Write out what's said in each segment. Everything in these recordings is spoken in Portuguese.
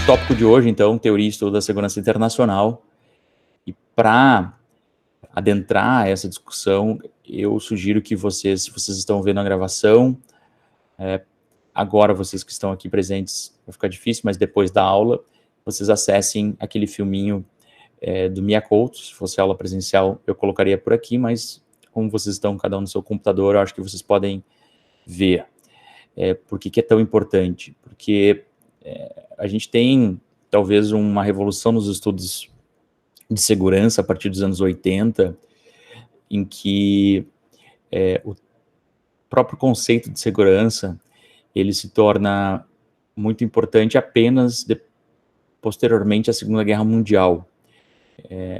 tópico de hoje, então, teoria e estudo da segurança internacional. E para adentrar essa discussão, eu sugiro que vocês, se vocês estão vendo a gravação, agora vocês que estão aqui presentes, vai ficar difícil, mas depois da aula, vocês acessem aquele filminho do Mia Couto. Se fosse aula presencial, eu colocaria por aqui, mas como vocês estão cada um no seu computador, eu acho que vocês podem ver. Por que é tão importante? Porque a gente tem, talvez, uma revolução nos estudos de segurança a partir dos anos 80, em que o próprio conceito de segurança, ele se torna muito importante apenas posteriormente à Segunda Guerra Mundial.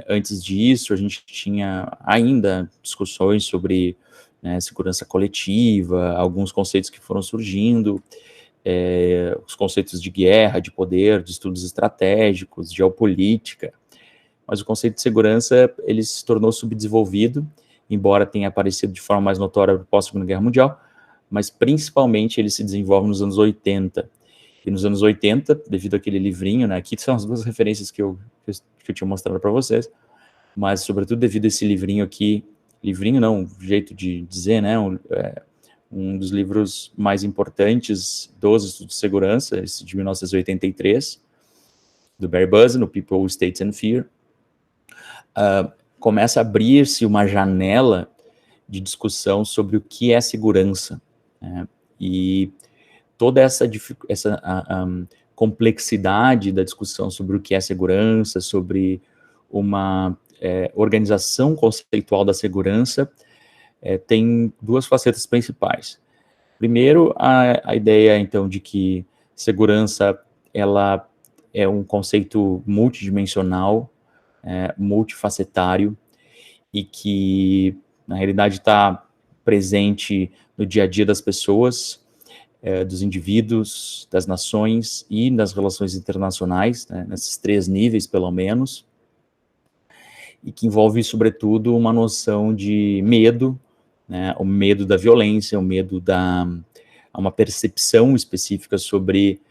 Antes disso, a gente tinha ainda discussões sobre segurança coletiva, alguns conceitos que foram surgindo, os conceitos de guerra, de poder, de estudos estratégicos, geopolítica, mas o conceito de segurança, ele se tornou subdesenvolvido, embora tenha aparecido de forma mais notória após a Segunda Guerra Mundial, mas principalmente ele se desenvolve nos anos 80. E nos anos 80, devido àquele livrinho, né, aqui são as duas referências que eu tinha mostrado para vocês, mas sobretudo devido a esse livrinho aqui, livrinho não, jeito de dizer, né, um dos livros mais importantes dos estudos de segurança, esse de 1983, do Barry Buzan, no People, States and Fear, começa a abrir-se uma janela de discussão sobre o que é segurança, né? E toda essa complexidade da discussão sobre o que é segurança, sobre uma organização conceitual da segurança, tem duas facetas principais. Primeiro, a ideia, então, de que segurança, ela é um conceito multidimensional, multifacetário, e que, na realidade, está presente no dia a dia das pessoas, dos indivíduos, das nações e nas relações internacionais, né, nesses três níveis, pelo menos, e que envolve, sobretudo, uma noção de medo, né, o medo da violência, o medo uma percepção específica sobre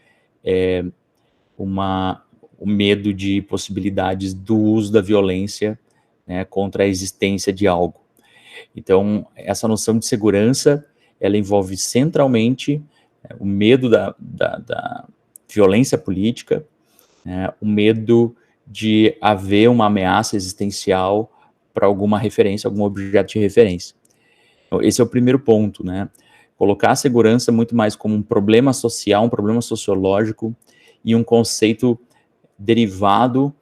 o medo de possibilidades do uso da violência, né, contra a existência de algo. Então, essa noção de segurança, ela envolve centralmente o medo da violência política, né, o medo de haver uma ameaça existencial para alguma referência, algum objeto de referência. Então, esse é o primeiro ponto, né? Colocar a segurança muito mais como um problema social, um problema sociológico e um conceito derivado,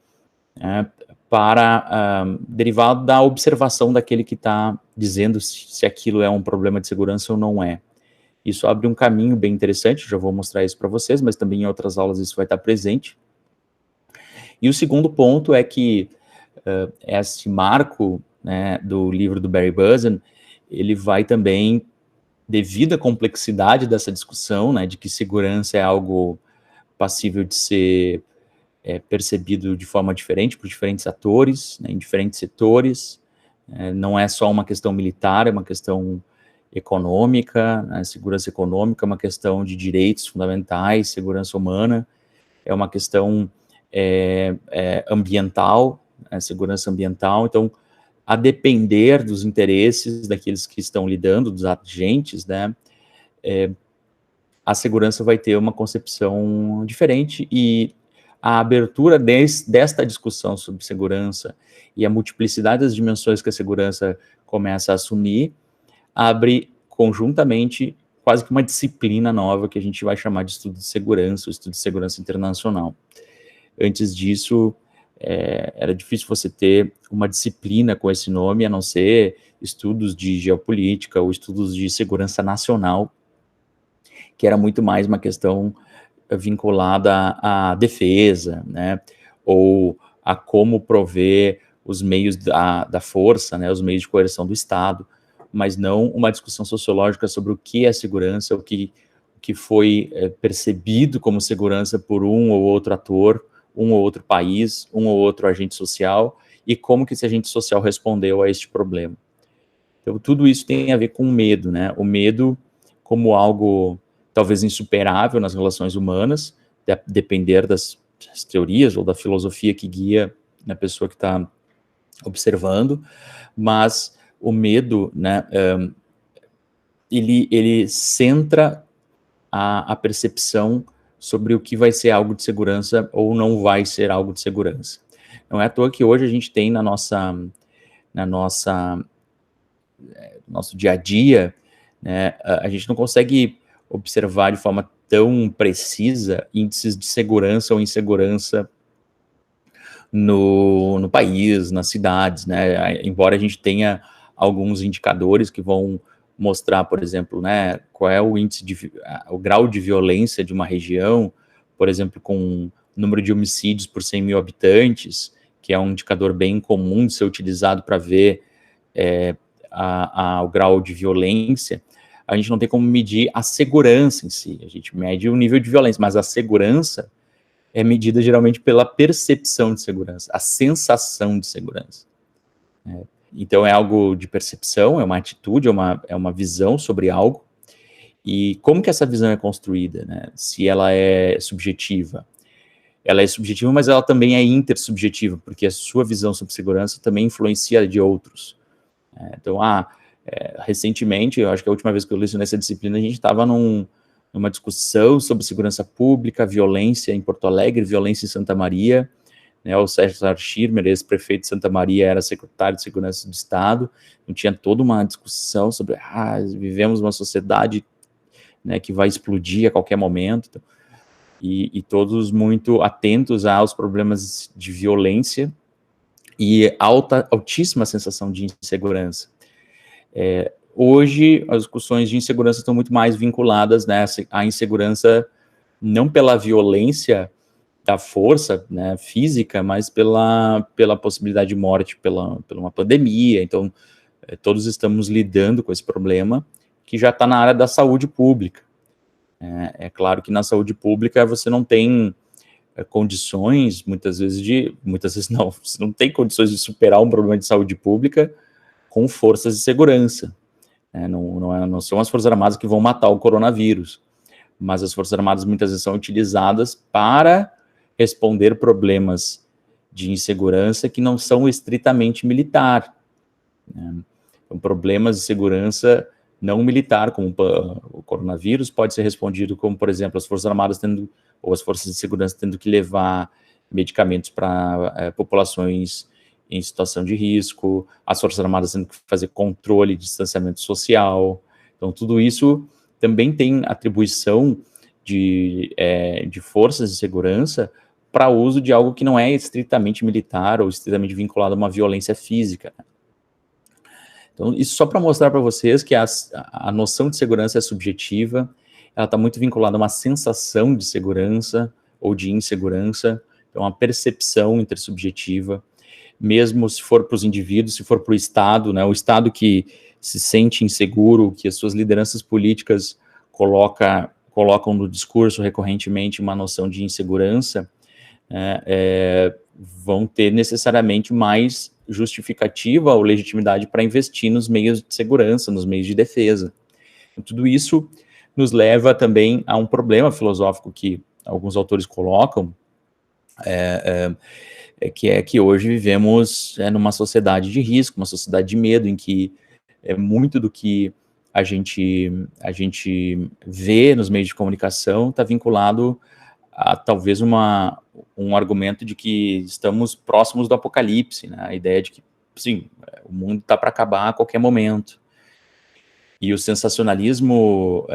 derivado da observação daquele que está dizendo se aquilo é um problema de segurança ou não é. Isso abre um caminho bem interessante, já vou mostrar isso para vocês, mas também em outras aulas isso vai estar presente. E o segundo ponto é que esse marco, né, do livro do Barry Buzan, ele vai também, devido à complexidade dessa discussão, né, de que segurança é algo passível de ser percebido de forma diferente por diferentes atores, né, em diferentes setores, não é só uma questão militar, é uma questão econômica, né, segurança econômica, é uma questão de direitos fundamentais, segurança humana, é uma questão ambiental, segurança ambiental. Então, a depender dos interesses daqueles que estão lidando, dos agentes, né, a segurança vai ter uma concepção diferente, e a abertura desta discussão sobre segurança e a multiplicidade das dimensões que a segurança começa a assumir, abre conjuntamente quase que uma disciplina nova que a gente vai chamar de estudo de segurança, ou estudo de segurança internacional. Antes disso, era difícil você ter uma disciplina com esse nome, a não ser estudos de geopolítica ou estudos de segurança nacional, que era muito mais uma questão vinculada à defesa, né, ou a como prover os meios da força, né, os meios de coerção do Estado, mas não uma discussão sociológica sobre o que é segurança, o que foi percebido como segurança por um ou outro ator, um ou outro país, um ou outro agente social, e como que esse agente social respondeu a este problema. Então, tudo isso tem a ver com o medo, né? O medo como algo talvez insuperável nas relações humanas, depender das das teorias ou da filosofia que guia a pessoa que está observando, mas o medo, né, ele centra a percepção sobre o que vai ser algo de segurança ou não vai ser algo de segurança. Não é à toa que hoje a gente tem na nossa nosso dia a dia, né, a gente não consegue observar de forma tão precisa índices de segurança ou insegurança no país, nas cidades, né, embora a gente tenha alguns indicadores que vão mostrar, por exemplo, né, qual é o índice o grau de violência de uma região, por exemplo, com número de homicídios por 100 mil habitantes, que é um indicador bem comum de ser utilizado para ver o grau de violência. A gente não tem como medir a segurança em si, a gente mede o nível de violência, mas a segurança é medida geralmente pela percepção de segurança, a sensação de segurança. Então é algo de percepção, é uma atitude, é uma visão sobre algo, e como que essa visão é construída, né? Se ela é subjetiva. Ela é subjetiva, mas ela também é intersubjetiva, porque a sua visão sobre segurança também influencia a de outros. Então, recentemente, eu acho que a última vez que eu lecionei essa disciplina, a gente estava numa discussão sobre segurança pública, violência em Porto Alegre, violência em Santa Maria, né, o César Schirmer, ex-prefeito de Santa Maria, era secretário de Segurança do Estado, então tinha toda uma discussão sobre, vivemos uma sociedade, né, que vai explodir a qualquer momento, então, e todos muito atentos aos problemas de violência e altíssima sensação de insegurança. Hoje, as discussões de insegurança estão muito mais vinculadas, né, à insegurança não pela violência da força, né, física, mas pela possibilidade de morte, pela uma pandemia. Então, todos estamos lidando com esse problema que já está na área da saúde pública. É claro que na saúde pública você não tem condições, muitas vezes não, você não tem condições de superar um problema de saúde pública com forças de segurança. Não são as Forças Armadas que vão matar o coronavírus, mas as Forças Armadas muitas vezes são utilizadas para responder problemas de insegurança que não são estritamente militar. Então, problemas de segurança não militar, como o coronavírus, pode ser respondido como, por exemplo, as Forças Armadas ou as Forças de Segurança tendo que levar medicamentos para populações em situação de risco, as Forças Armadas tendo que fazer controle de distanciamento social. Então, tudo isso também tem atribuição de forças de segurança para uso de algo que não é estritamente militar ou estritamente vinculado a uma violência física. Então, isso só para mostrar para vocês que a noção de segurança é subjetiva, ela está muito vinculada a uma sensação de segurança ou de insegurança, então uma percepção intersubjetiva, mesmo se for para os indivíduos, se for para o Estado, né, o Estado que se sente inseguro, que as suas lideranças políticas colocam no discurso recorrentemente uma noção de insegurança, vão ter necessariamente mais justificativa ou legitimidade para investir nos meios de segurança, nos meios de defesa. Então, tudo isso nos leva também a um problema filosófico que alguns autores colocam, que é que hoje vivemos numa sociedade de risco, uma sociedade de medo, em que muito do que a gente vê nos meios de comunicação está vinculado a talvez um argumento de que estamos próximos do apocalipse, né? A ideia de que, sim, o mundo está para acabar a qualquer momento. E o sensacionalismo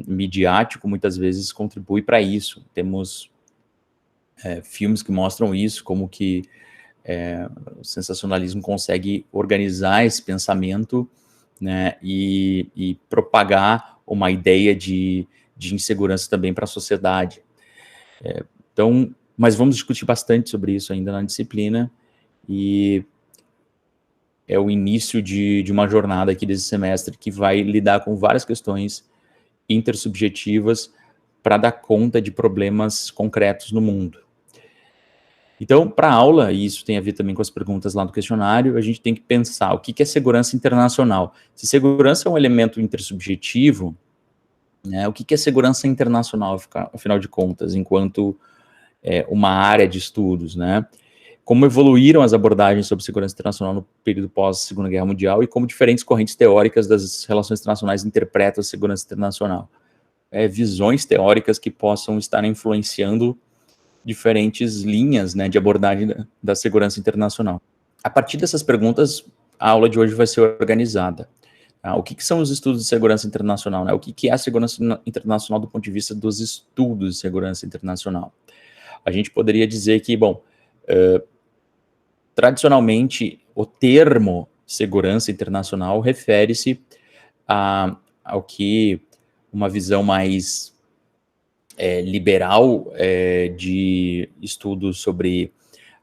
midiático muitas vezes contribui para isso. Temos filmes que mostram isso, como que o sensacionalismo consegue organizar esse pensamento, né, e propagar uma ideia de insegurança também para a sociedade. Então, mas vamos discutir bastante sobre isso ainda na disciplina, e é o início de uma jornada aqui desse semestre que vai lidar com várias questões intersubjetivas para dar conta de problemas concretos no mundo. Então, para a aula, e isso tem a ver também com as perguntas lá do questionário, a gente tem que pensar o que é segurança internacional. Se segurança é um elemento intersubjetivo, né, o que é segurança internacional, afinal de contas, enquanto uma área de estudos, né? Como evoluíram as abordagens sobre segurança internacional no período pós-Segunda Guerra Mundial e como diferentes correntes teóricas das relações internacionais interpretam a segurança internacional. Visões teóricas que possam estar influenciando diferentes linhas, né, de abordagem da segurança internacional. A partir dessas perguntas, a aula de hoje vai ser organizada. Tá? O que são os estudos de segurança internacional? Né? O que é a segurança internacional do ponto de vista dos estudos de segurança internacional? A gente poderia dizer que, bom, tradicionalmente, o termo segurança internacional refere-se ao que uma visão mais liberal de estudos sobre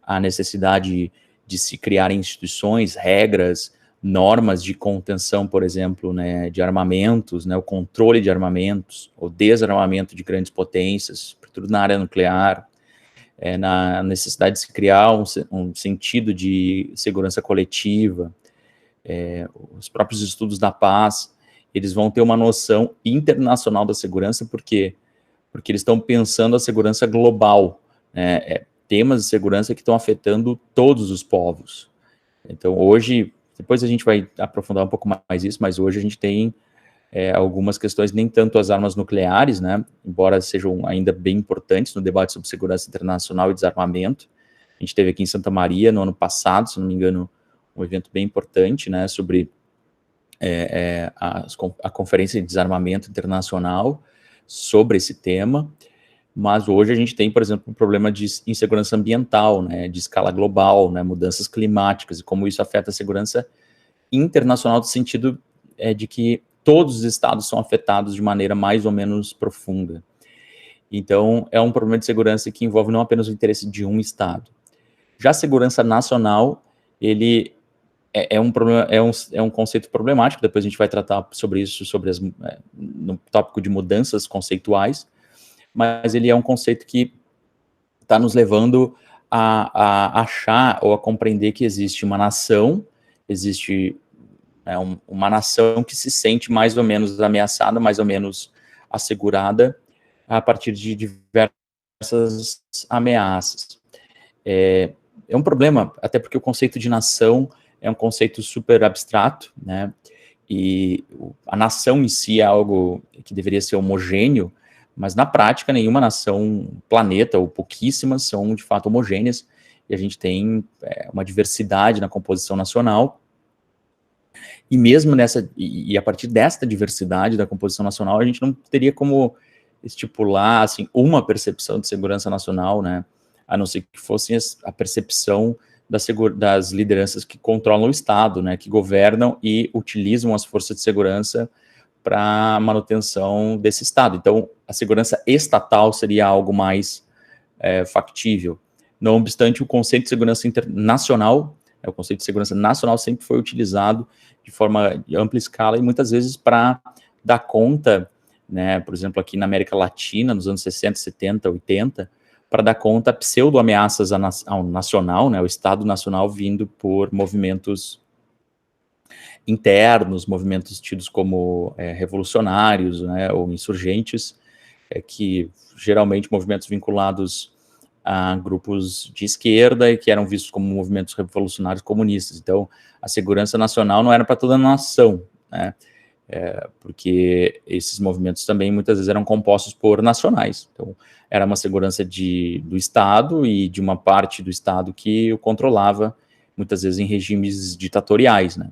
a necessidade de se criar instituições, regras, normas de contenção, por exemplo, né, de armamentos, né, o controle de armamentos, o desarmamento de grandes potências, tudo na área nuclear, na necessidade de se criar um sentido de segurança coletiva, os próprios estudos da paz, eles vão ter uma noção internacional da segurança, porque eles estão pensando a segurança global, né, temas de segurança que estão afetando todos os povos. Então, hoje, depois a gente vai aprofundar um pouco mais isso, mas hoje a gente tem algumas questões, nem tanto as armas nucleares, né, embora sejam ainda bem importantes no debate sobre segurança internacional e desarmamento. A gente teve aqui em Santa Maria, no ano passado, se não me engano, um evento bem importante, né, sobre a Conferência de Desarmamento Internacional, sobre esse tema. Mas hoje a gente tem, por exemplo, um problema de insegurança ambiental, né, de escala global, né, mudanças climáticas, e como isso afeta a segurança internacional, no sentido de que todos os estados são afetados de maneira mais ou menos profunda. Então, é um problema de segurança que envolve não apenas o interesse de um estado. Já a segurança nacional, ele é um conceito problemático, depois a gente vai tratar sobre isso, no tópico de mudanças conceituais, mas ele é um conceito que está nos levando a achar ou a compreender que existe uma nação, existe uma nação que se sente mais ou menos ameaçada, mais ou menos assegurada, a partir de diversas ameaças. É um problema, até porque o conceito de nação é um conceito super abstrato, né, e a nação em si é algo que deveria ser homogêneo, mas na prática nenhuma nação, planeta, ou pouquíssimas, são de fato homogêneas, e a gente tem uma diversidade na composição nacional, e mesmo a partir desta diversidade da composição nacional, a gente não teria como estipular, assim, uma percepção de segurança nacional, né, a não ser que fosse a percepção das lideranças que controlam o Estado, né, que governam e utilizam as forças de segurança para a manutenção desse Estado. Então, a segurança estatal seria algo mais factível. Não obstante, o conceito de segurança internacional, o conceito de segurança nacional sempre foi utilizado de forma de ampla escala e muitas vezes para dar conta, né, por exemplo, aqui na América Latina, nos anos 60, 70, 80, para dar conta pseudo-ameaças ao nacional, né, ao Estado Nacional, vindo por movimentos internos, movimentos tidos como revolucionários, né, ou insurgentes, que geralmente movimentos vinculados a grupos de esquerda e que eram vistos como movimentos revolucionários comunistas. Então, a segurança nacional não era para toda a nação, né, porque esses movimentos também muitas vezes eram compostos por nacionais. Então, era uma segurança do Estado e de uma parte do Estado que o controlava, muitas vezes em regimes ditatoriais, né.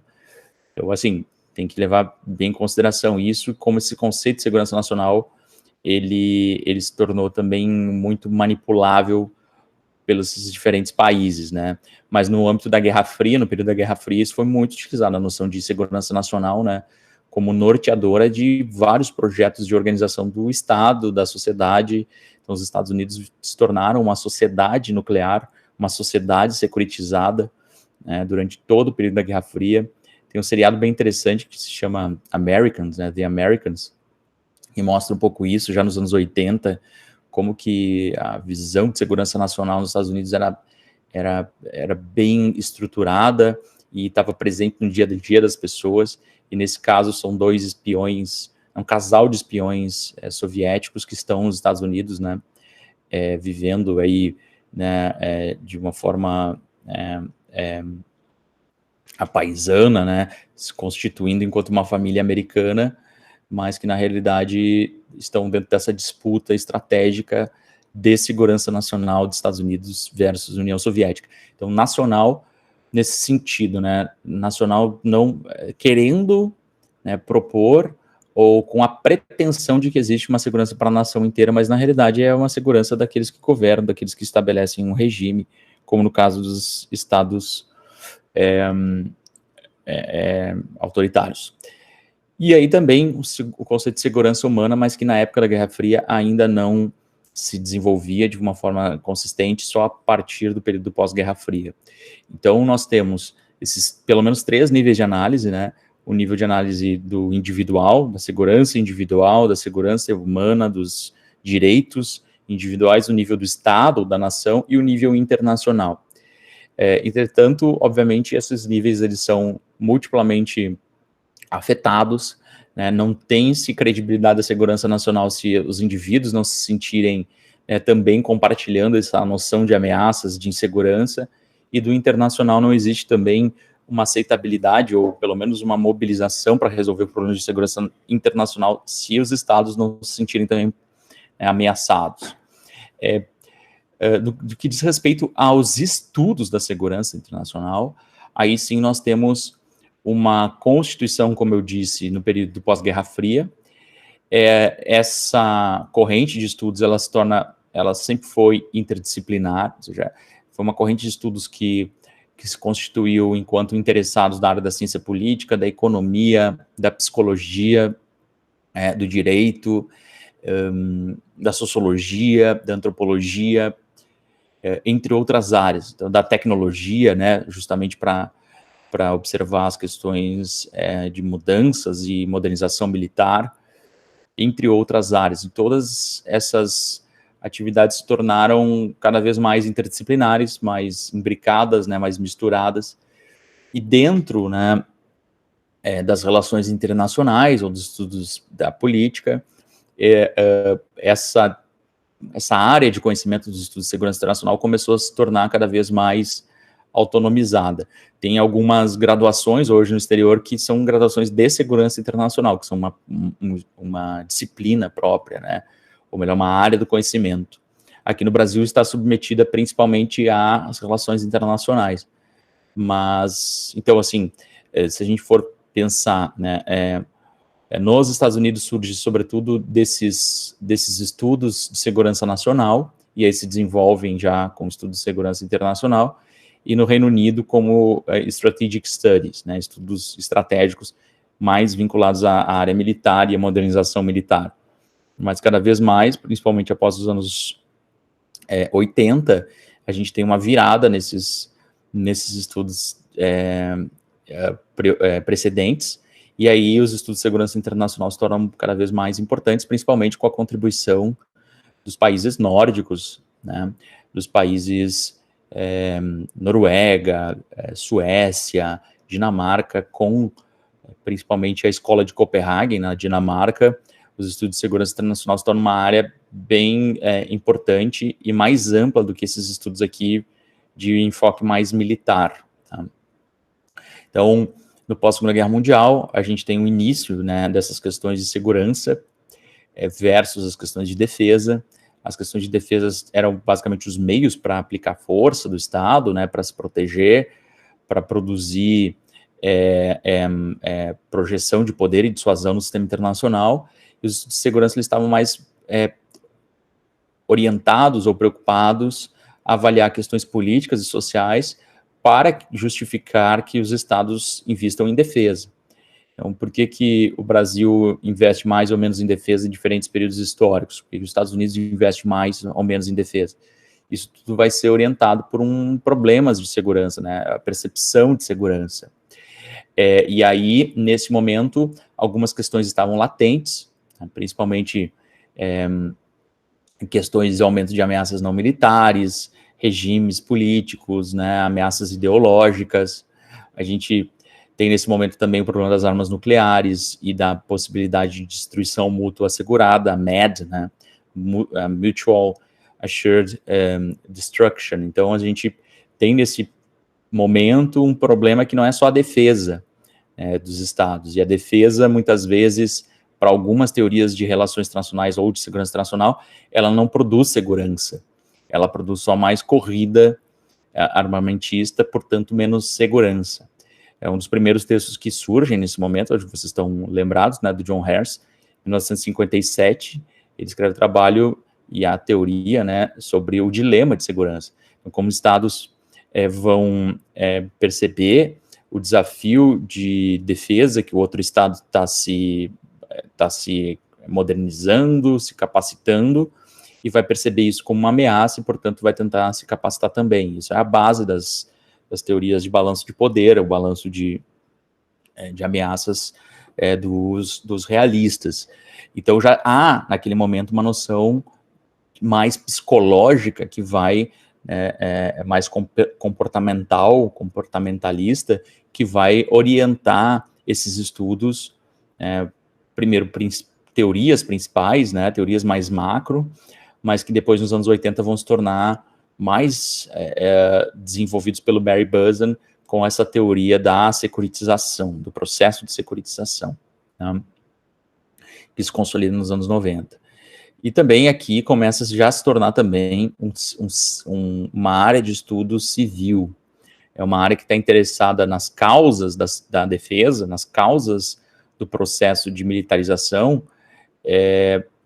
Então, assim, tem que levar bem em consideração isso, como esse conceito de segurança nacional, ele se tornou também muito manipulável pelos diferentes países, né. Mas no âmbito da Guerra Fria, no período da Guerra Fria, isso foi muito utilizado, a noção de segurança nacional, né, como norteadora de vários projetos de organização do Estado, da sociedade. Então, os Estados Unidos se tornaram uma sociedade nuclear, uma sociedade securitizada, né, durante todo o período da Guerra Fria. Tem um seriado bem interessante que se chama Americans, né, The Americans, que mostra um pouco isso, já nos anos 80, como que a visão de segurança nacional nos Estados Unidos era bem estruturada e estava presente no dia a dia das pessoas, e nesse caso são dois espiões, um casal de espiões soviéticos que estão nos Estados Unidos, né, vivendo aí, né, de uma forma apaisana, né, se constituindo enquanto uma família americana, mas que na realidade estão dentro dessa disputa estratégica de segurança nacional dos Estados Unidos versus União Soviética. Então, nacional nesse sentido, né, nacional não querendo, né, propor ou com a pretensão de que existe uma segurança para a nação inteira, mas na realidade é uma segurança daqueles que governam, daqueles que estabelecem um regime, como no caso dos estados autoritários. E aí também o conceito de segurança humana, mas que na época da Guerra Fria ainda não se desenvolvia de uma forma consistente, só a partir do período pós-Guerra Fria. Então nós temos esses pelo menos 3 níveis de análise, né? O nível de análise do individual, da segurança individual, da segurança humana, dos direitos individuais, o nível do Estado, da nação, e o nível internacional. Entretanto, obviamente, esses níveis eles são multiplamente afetados, né? Não tem-se credibilidade da segurança nacional se os indivíduos não se sentirem também compartilhando essa noção de ameaças, de insegurança, e do internacional não existe também uma aceitabilidade ou pelo menos uma mobilização para resolver problemas de segurança internacional se os estados não se sentirem também ameaçados. Do que diz respeito aos estudos da segurança internacional, aí sim nós temos uma constituição, como eu disse, no período do pós-Guerra Fria. Essa corrente de estudos, ela sempre foi interdisciplinar, ou seja, foi uma corrente de estudos que se constituiu enquanto interessados da área da ciência política, da economia, da psicologia, do direito, da sociologia, da antropologia, entre outras áreas, então, da tecnologia, né, justamente para observar as questões de mudanças e modernização militar, entre outras áreas. E todas essas atividades se tornaram cada vez mais interdisciplinares, mais imbricadas, né, mais misturadas, e dentro, né, das relações internacionais ou dos estudos da política, essa área de conhecimento dos estudos de segurança internacional começou a se tornar cada vez mais autonomizada. Tem algumas graduações hoje no exterior que são graduações de segurança internacional, que são uma disciplina própria, né? Ou melhor, uma área do conhecimento. Aqui no Brasil está submetida principalmente às relações internacionais. Mas, então, assim, se a gente for pensar, né, nos Estados Unidos surge, sobretudo, desses estudos de segurança nacional, e aí se desenvolvem já com estudos de segurança internacional, e no Reino Unido como Strategic Studies, né, estudos estratégicos mais vinculados à área militar e à modernização militar. Mas cada vez mais, principalmente após os anos 80, a gente tem uma virada nesses estudos precedentes, e aí os estudos de segurança internacional se tornam cada vez mais importantes, principalmente com a contribuição dos países nórdicos, né, dos países Noruega, Suécia, Dinamarca, com principalmente a Escola de Copenhague, na Dinamarca. Os estudos de segurança internacional se tornam uma área bem importante e mais ampla do que esses estudos aqui de enfoque mais militar. Tá? Então, no pós-Segunda Guerra Mundial, a gente tem o início, né, dessas questões de segurança versus as questões de defesa. As questões de defesa eram basicamente os meios para aplicar força do Estado, né, para se proteger, para produzir projeção de poder e dissuasão no sistema internacional. E os de segurança eles estavam mais orientados ou preocupados a avaliar questões políticas e sociais para justificar que os estados investam em defesa. Então, por que o Brasil investe mais ou menos em defesa em diferentes períodos históricos? Por que os Estados Unidos investem mais ou menos em defesa? Isso tudo vai ser orientado por problemas de segurança, né? A percepção de segurança. E aí, nesse momento, algumas questões estavam latentes, né? Principalmente questões de aumento de ameaças não militares, regimes políticos, né, ameaças ideológicas. A gente tem nesse momento também o problema das armas nucleares e da possibilidade de destruição mútua assegurada, a MAD, né, Mutual assured destruction. Então, a gente tem nesse momento um problema que não é só a defesa dos estados, e a defesa, muitas vezes, para algumas teorias de relações internacionais ou de segurança internacional, ela não produz segurança, ela produz só mais corrida armamentista, portanto, menos segurança. É um dos primeiros textos que surgem nesse momento, acho que vocês estão lembrados, né, do John Hersey, em 1957, ele escreve o trabalho e a teoria, né, sobre o dilema de segurança. Então, como estados vão perceber o desafio de defesa que o outro estado está se modernizando, se capacitando, e vai perceber isso como uma ameaça e, portanto, vai tentar se capacitar também. Isso é a base das teorias de balanço de poder, o balanço de ameaças dos realistas. Então, já há, naquele momento, uma noção mais psicológica que vai, mais comportamentalista, que vai orientar esses estudos, primeiro, teorias principais, né, teorias mais macro, mas que depois, nos anos 80, vão se tornar mais desenvolvidos pelo Barry Buzan com essa teoria da securitização, do processo de securitização, né, que se consolida nos anos 90. E também aqui começa já a se tornar também uma área de estudo civil. É uma área que está interessada nas causas da defesa, nas causas do processo de militarização.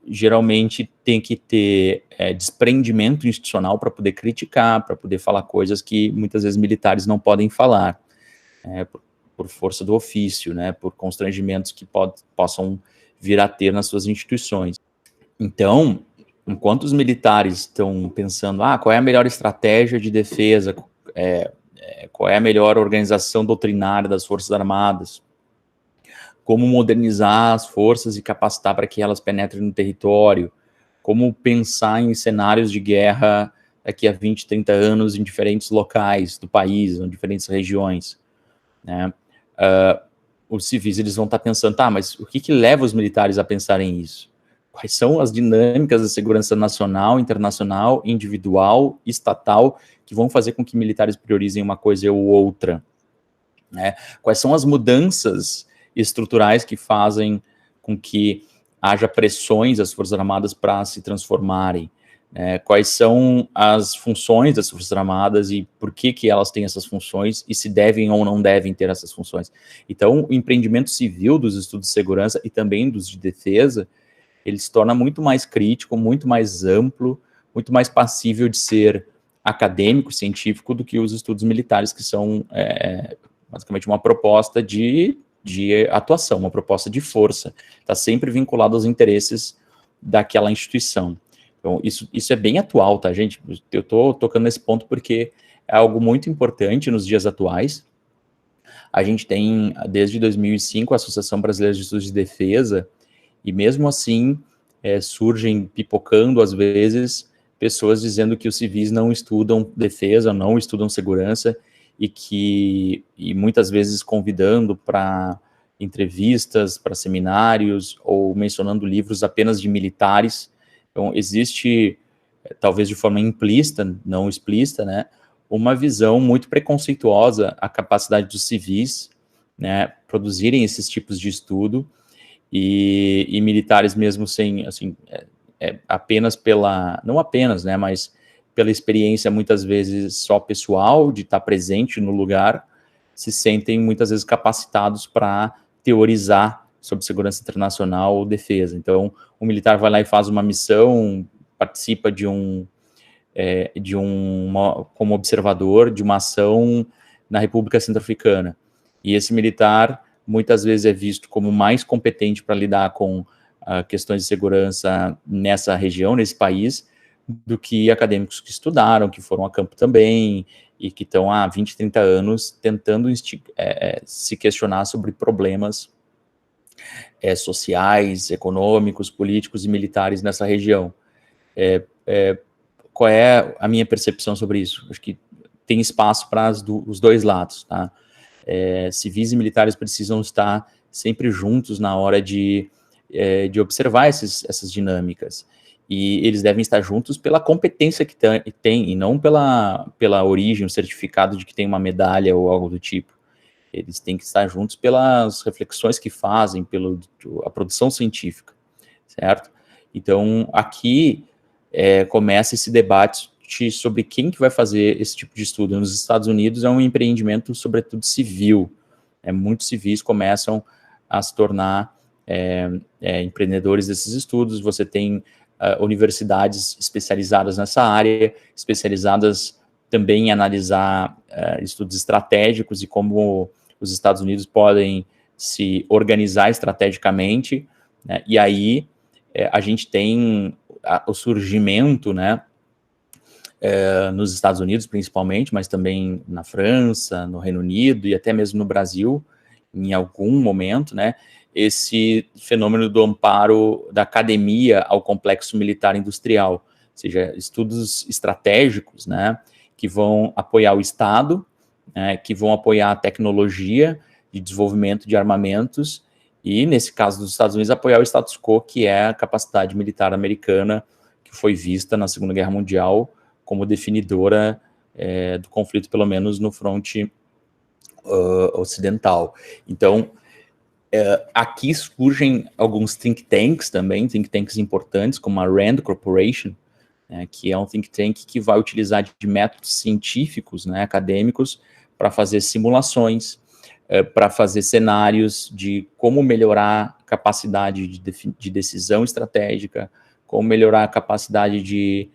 Geralmente tem que ter desprendimento institucional para poder criticar, para poder falar coisas que muitas vezes militares não podem falar, por força do ofício, né, por constrangimentos que possam vir a ter nas suas instituições. Então, enquanto os militares estão pensando, qual é a melhor estratégia de defesa, qual é a melhor organização doutrinária das Forças Armadas, como modernizar as forças e capacitar para que elas penetrem no território, como pensar em cenários de guerra daqui a 20, 30 anos em diferentes locais do país, em diferentes regiões, né? Os civis, eles vão estar pensando, mas o que leva os militares a pensarem isso? Quais são as dinâmicas da segurança nacional, internacional, individual, estatal, que vão fazer com que militares priorizem uma coisa ou outra, né? Quais são as mudanças estruturais que fazem com que haja pressões às Forças Armadas para se transformarem, quais são as funções das Forças Armadas e por que elas têm essas funções e se devem ou não devem ter essas funções. Então, o empreendimento civil dos estudos de segurança e também dos de defesa, ele se torna muito mais crítico, muito mais amplo, muito mais passível de ser acadêmico, científico, do que os estudos militares, que são basicamente uma proposta de atuação, uma proposta de força, está sempre vinculado aos interesses daquela instituição. Então, isso é bem atual, tá, gente? Eu estou tocando nesse ponto porque é algo muito importante nos dias atuais. A gente tem, desde 2005, a Associação Brasileira de Estudos de Defesa, e mesmo assim, surgem, pipocando às vezes, pessoas dizendo que os civis não estudam defesa, não estudam segurança, e muitas vezes convidando para entrevistas, para seminários, ou mencionando livros apenas de militares. Então, existe, talvez de forma implícita, não explícita, né, uma visão muito preconceituosa à capacidade dos civis, né, produzirem esses tipos de estudo, e militares mesmo sem, assim, apenas não apenas, né, mas pela experiência muitas vezes só pessoal, de estar presente no lugar, se sentem muitas vezes capacitados para teorizar sobre segurança internacional ou defesa. Então, o militar vai lá e faz uma missão, participa como observador de uma ação na República Centro-Africana. E esse militar muitas vezes é visto como mais competente para lidar com questões de segurança nessa região, nesse país, do que acadêmicos que estudaram, que foram a campo também, e que estão há 20, 30 anos tentando se questionar sobre problemas sociais, econômicos, políticos e militares nessa região. Qual é a minha percepção sobre isso? Acho que tem espaço para os dois lados, tá? Civis e militares precisam estar sempre juntos na hora de observar essas dinâmicas. e eles devem estar juntos pela competência que tem e não pela origem, o certificado de que tem uma medalha ou algo do tipo. Eles têm que estar juntos pelas reflexões que fazem, pela a produção científica, certo? Então, aqui começa esse debate sobre quem que vai fazer esse tipo de estudo. Nos Estados Unidos é um empreendimento, sobretudo, civil. Muitos civis começam a se tornar empreendedores desses estudos. Você tem universidades especializadas nessa área, especializadas também em analisar estudos estratégicos e como os Estados Unidos podem se organizar estrategicamente, né? E aí a gente tem o surgimento, né, nos Estados Unidos principalmente, mas também na França, no Reino Unido e até mesmo no Brasil, em algum momento, né, esse fenômeno do amparo da academia ao complexo militar industrial, ou seja, estudos estratégicos, né, que vão apoiar o Estado, né, que vão apoiar a tecnologia de desenvolvimento de armamentos e, nesse caso dos Estados Unidos, apoiar o status quo, que é a capacidade militar americana, que foi vista na Segunda Guerra Mundial como definidora do conflito, pelo menos no fronte ocidental. Então, aqui surgem alguns think tanks também, think tanks importantes, como a RAND Corporation, que é um think tank que vai utilizar de métodos científicos, né, acadêmicos, para fazer simulações, para fazer cenários de como melhorar a capacidade de decisão estratégica, como melhorar a capacidade de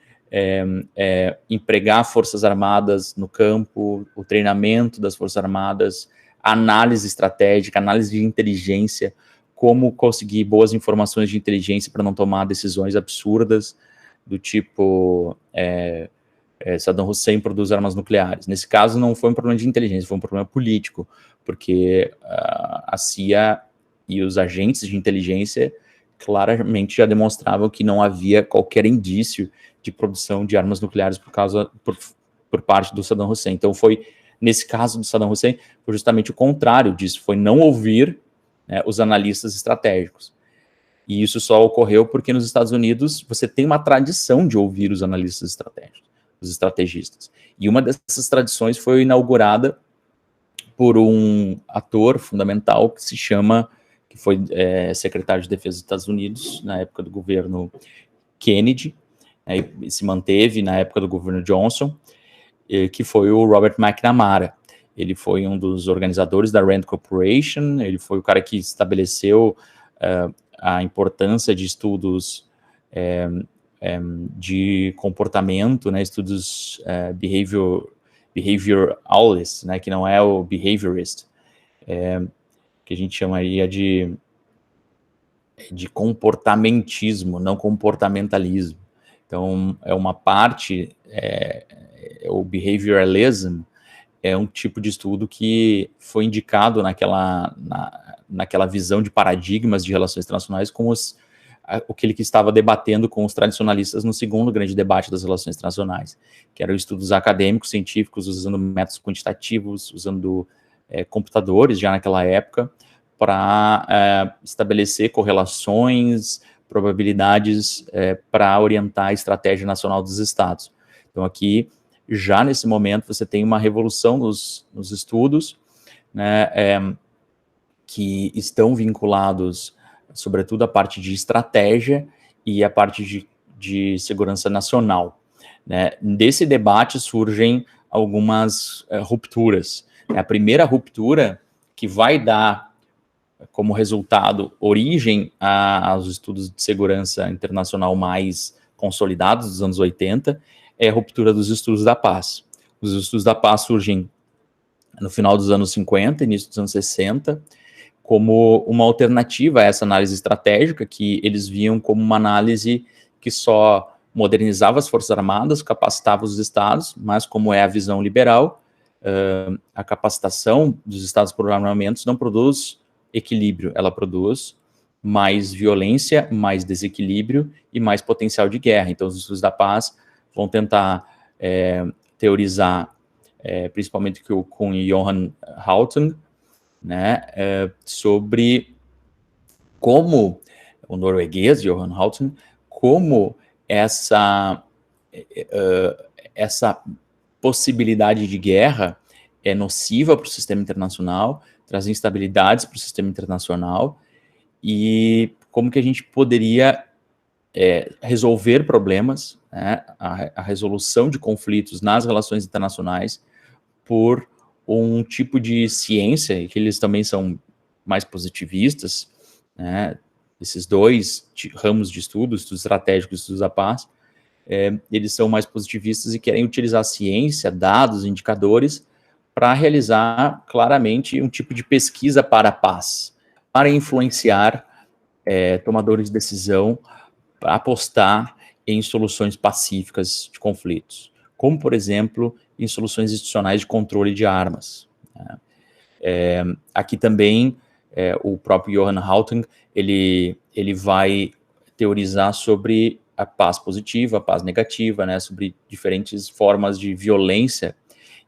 empregar forças armadas no campo, o treinamento das forças armadas, análise estratégica, análise de inteligência, como conseguir boas informações de inteligência para não tomar decisões absurdas, do tipo Saddam Hussein produz armas nucleares. Nesse caso não foi um problema de inteligência, foi um problema político, porque a CIA e os agentes de inteligência claramente já demonstravam que não havia qualquer indício de produção de armas nucleares por parte do Saddam Hussein. Então foi, nesse caso do Saddam Hussein, foi justamente o contrário disso, foi não ouvir, né, os analistas estratégicos. E isso só ocorreu porque nos Estados Unidos você tem uma tradição de ouvir os analistas estratégicos, os estrategistas. E uma dessas tradições foi inaugurada por um ator fundamental que foi secretário de Defesa dos Estados Unidos na época do governo Kennedy, e se manteve na época do governo Johnson, que foi o Robert McNamara. Ele foi um dos organizadores da RAND Corporation, ele foi o cara que estabeleceu a importância de estudos de comportamento, né, estudos behavioralist, né, que não é o behaviorist, que a gente chamaria de comportamentismo, não comportamentalismo. Então, é uma parte, o behavioralism é um tipo de estudo que foi indicado naquela visão de paradigmas de relações internacionais como aquele que estava debatendo com os tradicionalistas no segundo grande debate das relações internacionais, que eram estudos acadêmicos, científicos, usando métodos quantitativos, usando computadores já naquela época, para estabelecer correlações, probabilidades para orientar a estratégia nacional dos estados. Então aqui, já nesse momento, você tem uma revolução nos estudos, né, que estão vinculados, sobretudo, à parte de estratégia e à parte de segurança nacional, né. Desse debate surgem algumas rupturas. A primeira ruptura, que vai dar como resultado origem aos estudos de segurança internacional mais consolidados dos anos 80, é a ruptura dos estudos da paz. Os estudos da paz surgem no final dos anos 50, início dos anos 60, como uma alternativa a essa análise estratégica, que eles viam como uma análise que só modernizava as forças armadas, capacitava os estados, mas como é a visão liberal, a capacitação dos estados por armamentos não produz equilíbrio, ela produz mais violência, mais desequilíbrio e mais potencial de guerra. Então, os estudos da paz vão tentar teorizar, principalmente com Johan Houghton, né, sobre como, o norueguês Johan Houghton, como essa possibilidade de guerra é nociva para o sistema internacional, traz instabilidades para o sistema internacional, e como que a gente poderia resolver problemas, né, a resolução de conflitos nas relações internacionais por um tipo de ciência, que eles também são mais positivistas, né, esses dois ramos de estudos estratégicos e estudos da paz, eles são mais positivistas e querem utilizar ciência, dados, indicadores, para realizar claramente um tipo de pesquisa para a paz, para influenciar tomadores de decisão, para apostar em soluções pacíficas de conflitos, como, por exemplo, em soluções institucionais de controle de armas. Aqui também, o próprio Johan Galtung, ele vai teorizar sobre a paz positiva, a paz negativa, né, sobre diferentes formas de violência,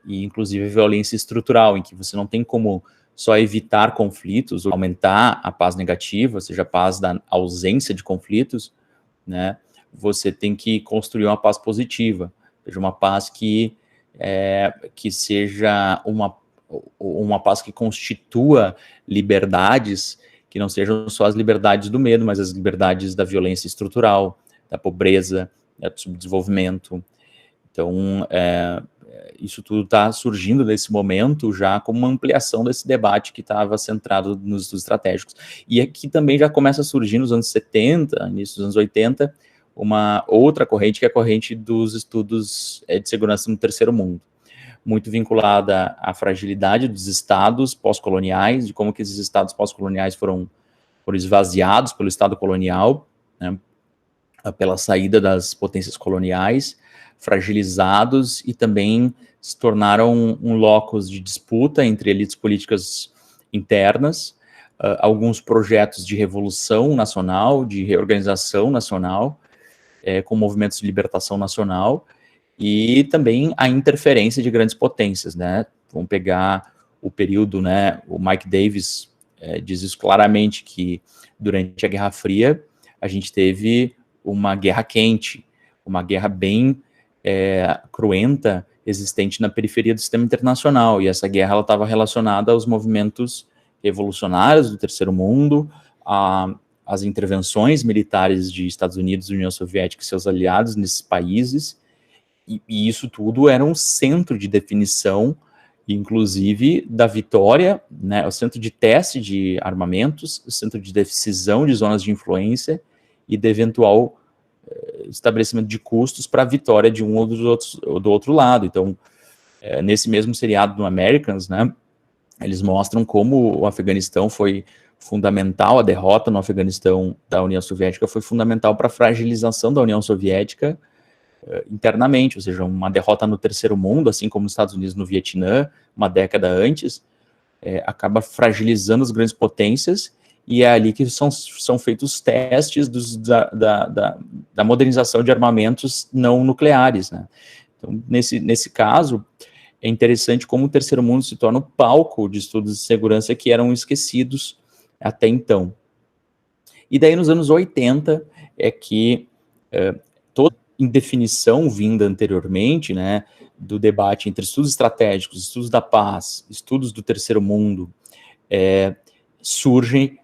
e inclusive violência estrutural, em que você não tem como só evitar conflitos, ou aumentar a paz negativa, ou seja, a paz da ausência de conflitos, né, você tem que construir uma paz positiva, ou seja, uma paz que seja uma paz que constitua liberdades, que não sejam só as liberdades do medo, mas as liberdades da violência estrutural, da pobreza, do subdesenvolvimento. Então, isso tudo está surgindo nesse momento já como uma ampliação desse debate que estava centrado nos estudos estratégicos. E aqui também já começa a surgir nos anos 70, início dos anos 80, uma outra corrente, que é a corrente dos estudos de segurança no terceiro mundo, muito vinculada à fragilidade dos estados pós-coloniais, de como que esses estados pós-coloniais foram esvaziados pelo Estado colonial, né, pela saída das potências coloniais, fragilizados, e também se tornaram um locus de disputa entre elites políticas internas, alguns projetos de revolução nacional, de reorganização nacional, com movimentos de libertação nacional, e também a interferência de grandes potências, né? Vamos pegar o período, né? O Mike Davis diz isso claramente, que durante a Guerra Fria a gente teve uma guerra quente, uma guerra bem cruenta, existente na periferia do sistema internacional, e essa guerra estava relacionada aos movimentos revolucionários do terceiro mundo, às intervenções militares de Estados Unidos, União Soviética e seus aliados nesses países, e isso tudo era um centro de definição, inclusive da vitória, né, o centro de teste de armamentos, o centro de decisão de zonas de influência e de eventual estabelecimento de custos para a vitória de um ou do outro lado. Então, nesse mesmo seriado do Americans, né, eles mostram como o Afeganistão foi fundamental, a derrota no Afeganistão da União Soviética foi fundamental para a fragilização da União Soviética internamente, ou seja, uma derrota no terceiro mundo, assim como nos Estados Unidos no Vietnã, uma década antes, acaba fragilizando as grandes potências, e é ali que são feitos testes da modernização de armamentos não nucleares, né? Então, nesse caso, é interessante como o terceiro mundo se torna o palco de estudos de segurança que eram esquecidos até então. E daí, nos anos 80, é que toda indefinição vinda anteriormente, né, do debate entre estudos estratégicos, estudos da paz, estudos do terceiro mundo, surge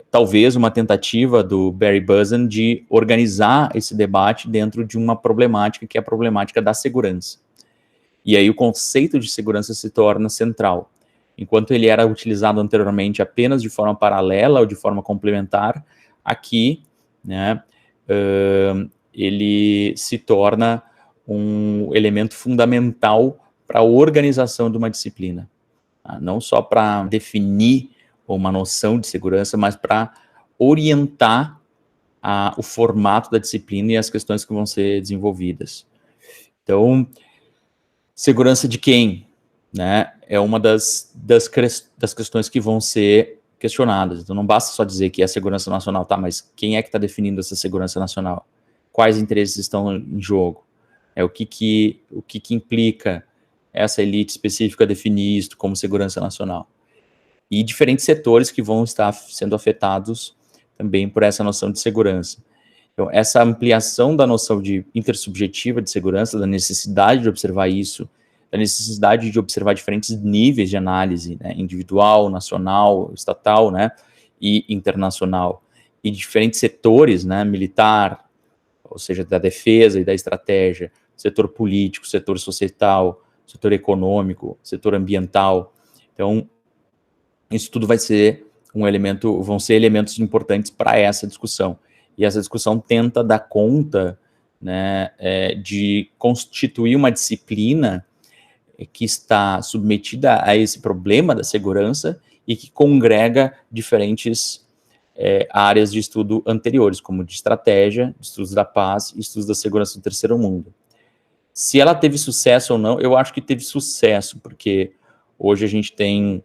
talvez uma tentativa do Barry Buzan de organizar esse debate dentro de uma problemática que é a problemática da segurança. E aí o conceito de segurança se torna central. Enquanto ele era utilizado anteriormente apenas de forma paralela ou de forma complementar, aqui, né, ele se torna um elemento fundamental para a organização de uma disciplina. Não só para definir uma noção de segurança, mas para orientar o formato da disciplina e as questões que vão ser desenvolvidas. Então, segurança de quem? Né, é uma das questões que vão ser questionadas. Então, não basta só dizer que é a segurança nacional, tá, mas quem é que está definindo essa segurança nacional? Quais interesses estão em jogo? O que implica essa elite específica definir isso como segurança nacional? E diferentes setores que vão estar sendo afetados também por essa noção de segurança. Então, essa ampliação da noção de intersubjetiva de segurança, da necessidade de observar isso, da necessidade de observar diferentes níveis de análise, né, individual, nacional, estatal, né, e internacional, e diferentes setores, né, militar, ou seja, da defesa e da estratégia, setor político, setor societal, setor econômico, setor ambiental. Então, isso tudo vai ser vão ser elementos importantes para essa discussão. E essa discussão tenta dar conta, né, de constituir uma disciplina que está submetida a esse problema da segurança e que congrega diferentes áreas de estudo anteriores, como de estratégia, estudos da paz e estudos da segurança do terceiro mundo. Se ela teve sucesso ou não, eu acho que teve sucesso, porque hoje a gente tem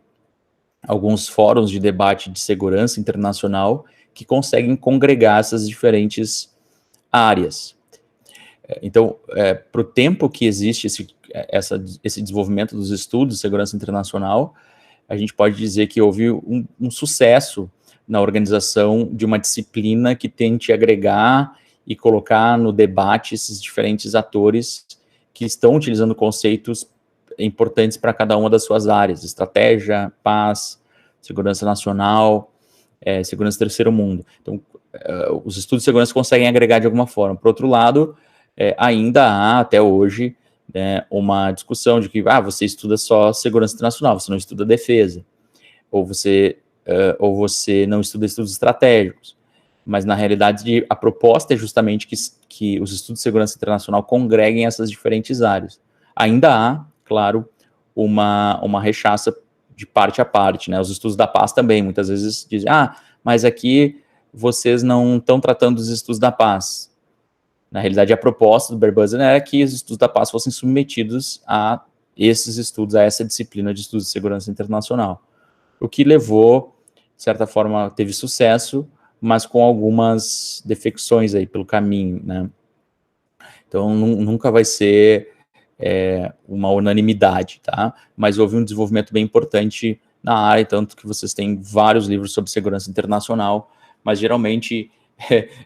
alguns fóruns de debate de segurança internacional que conseguem congregar essas diferentes áreas. Então, para o tempo que existe esse desenvolvimento dos estudos de segurança internacional, a gente pode dizer que houve um sucesso na organização de uma disciplina que tente agregar e colocar no debate esses diferentes atores que estão utilizando conceitos importantes para cada uma das suas áreas: estratégia, paz, segurança nacional, segurança do terceiro mundo. Então, os estudos de segurança conseguem agregar de alguma forma. Por outro lado, ainda há, até hoje, né, uma discussão de que você estuda só segurança internacional, você não estuda defesa, ou você não estuda estudos estratégicos. Mas, na realidade, a proposta é justamente que os estudos de segurança internacional congreguem essas diferentes áreas. Ainda há, claro, uma rechaça de parte a parte, né? Os estudos da paz também, muitas vezes dizem, mas aqui vocês não estão tratando dos estudos da paz. Na realidade, a proposta do Barbosa era que os estudos da paz fossem submetidos a esses estudos, a essa disciplina de estudos de segurança internacional. O que levou, de certa forma, teve sucesso, mas com algumas defecções aí pelo caminho, né? Então, nunca vai ser uma unanimidade, tá? Mas houve um desenvolvimento bem importante na área, tanto que vocês têm vários livros sobre segurança internacional, mas geralmente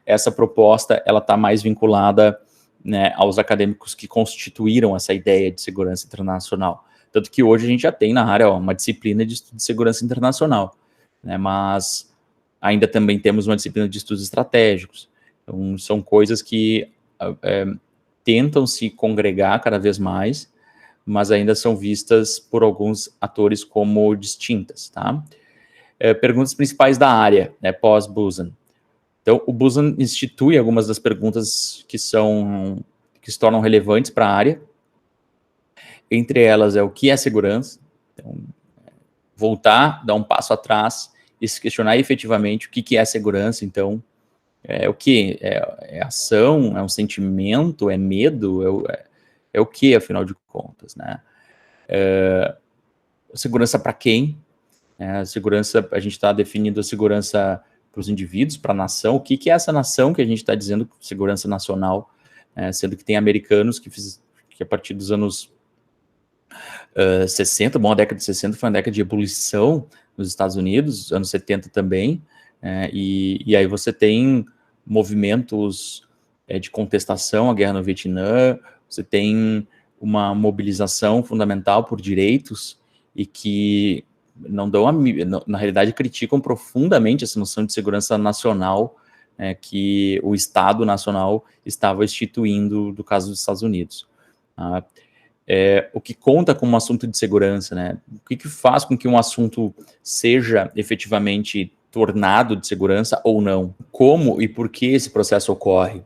essa proposta ela está mais vinculada, né, aos acadêmicos que constituíram essa ideia de segurança internacional. Tanto que hoje a gente já tem na área uma disciplina de estudo de segurança internacional, né, mas ainda também temos uma disciplina de estudos estratégicos. Então, são coisas que tentam se congregar cada vez mais, mas ainda são vistas por alguns atores como distintas, tá? Perguntas principais da área, né, pós-Busan. Então, o Busan institui algumas das perguntas que se tornam relevantes para a área. Entre elas o que é segurança? Então, voltar, dar um passo atrás e se questionar efetivamente o que é segurança. Então, o que? É ação? É um sentimento? É medo? É o que, afinal de contas, né? Segurança para quem? Segurança, a gente está definindo a segurança para os indivíduos, para a nação. O que é essa nação que a gente está dizendo segurança nacional? Sendo que tem americanos que a partir dos anos 60, a década de 60 foi uma década de ebulição nos Estados Unidos, anos 70 também, e aí você tem movimentos de contestação à guerra no Vietnã, você tem uma mobilização fundamental por direitos e que não dão na realidade criticam profundamente essa noção de segurança nacional que o Estado Nacional estava instituindo do caso dos Estados Unidos. O que conta como um assunto de segurança, né? O que faz com que um assunto seja efetivamente tornado de segurança ou não? Como e por que esse processo ocorre?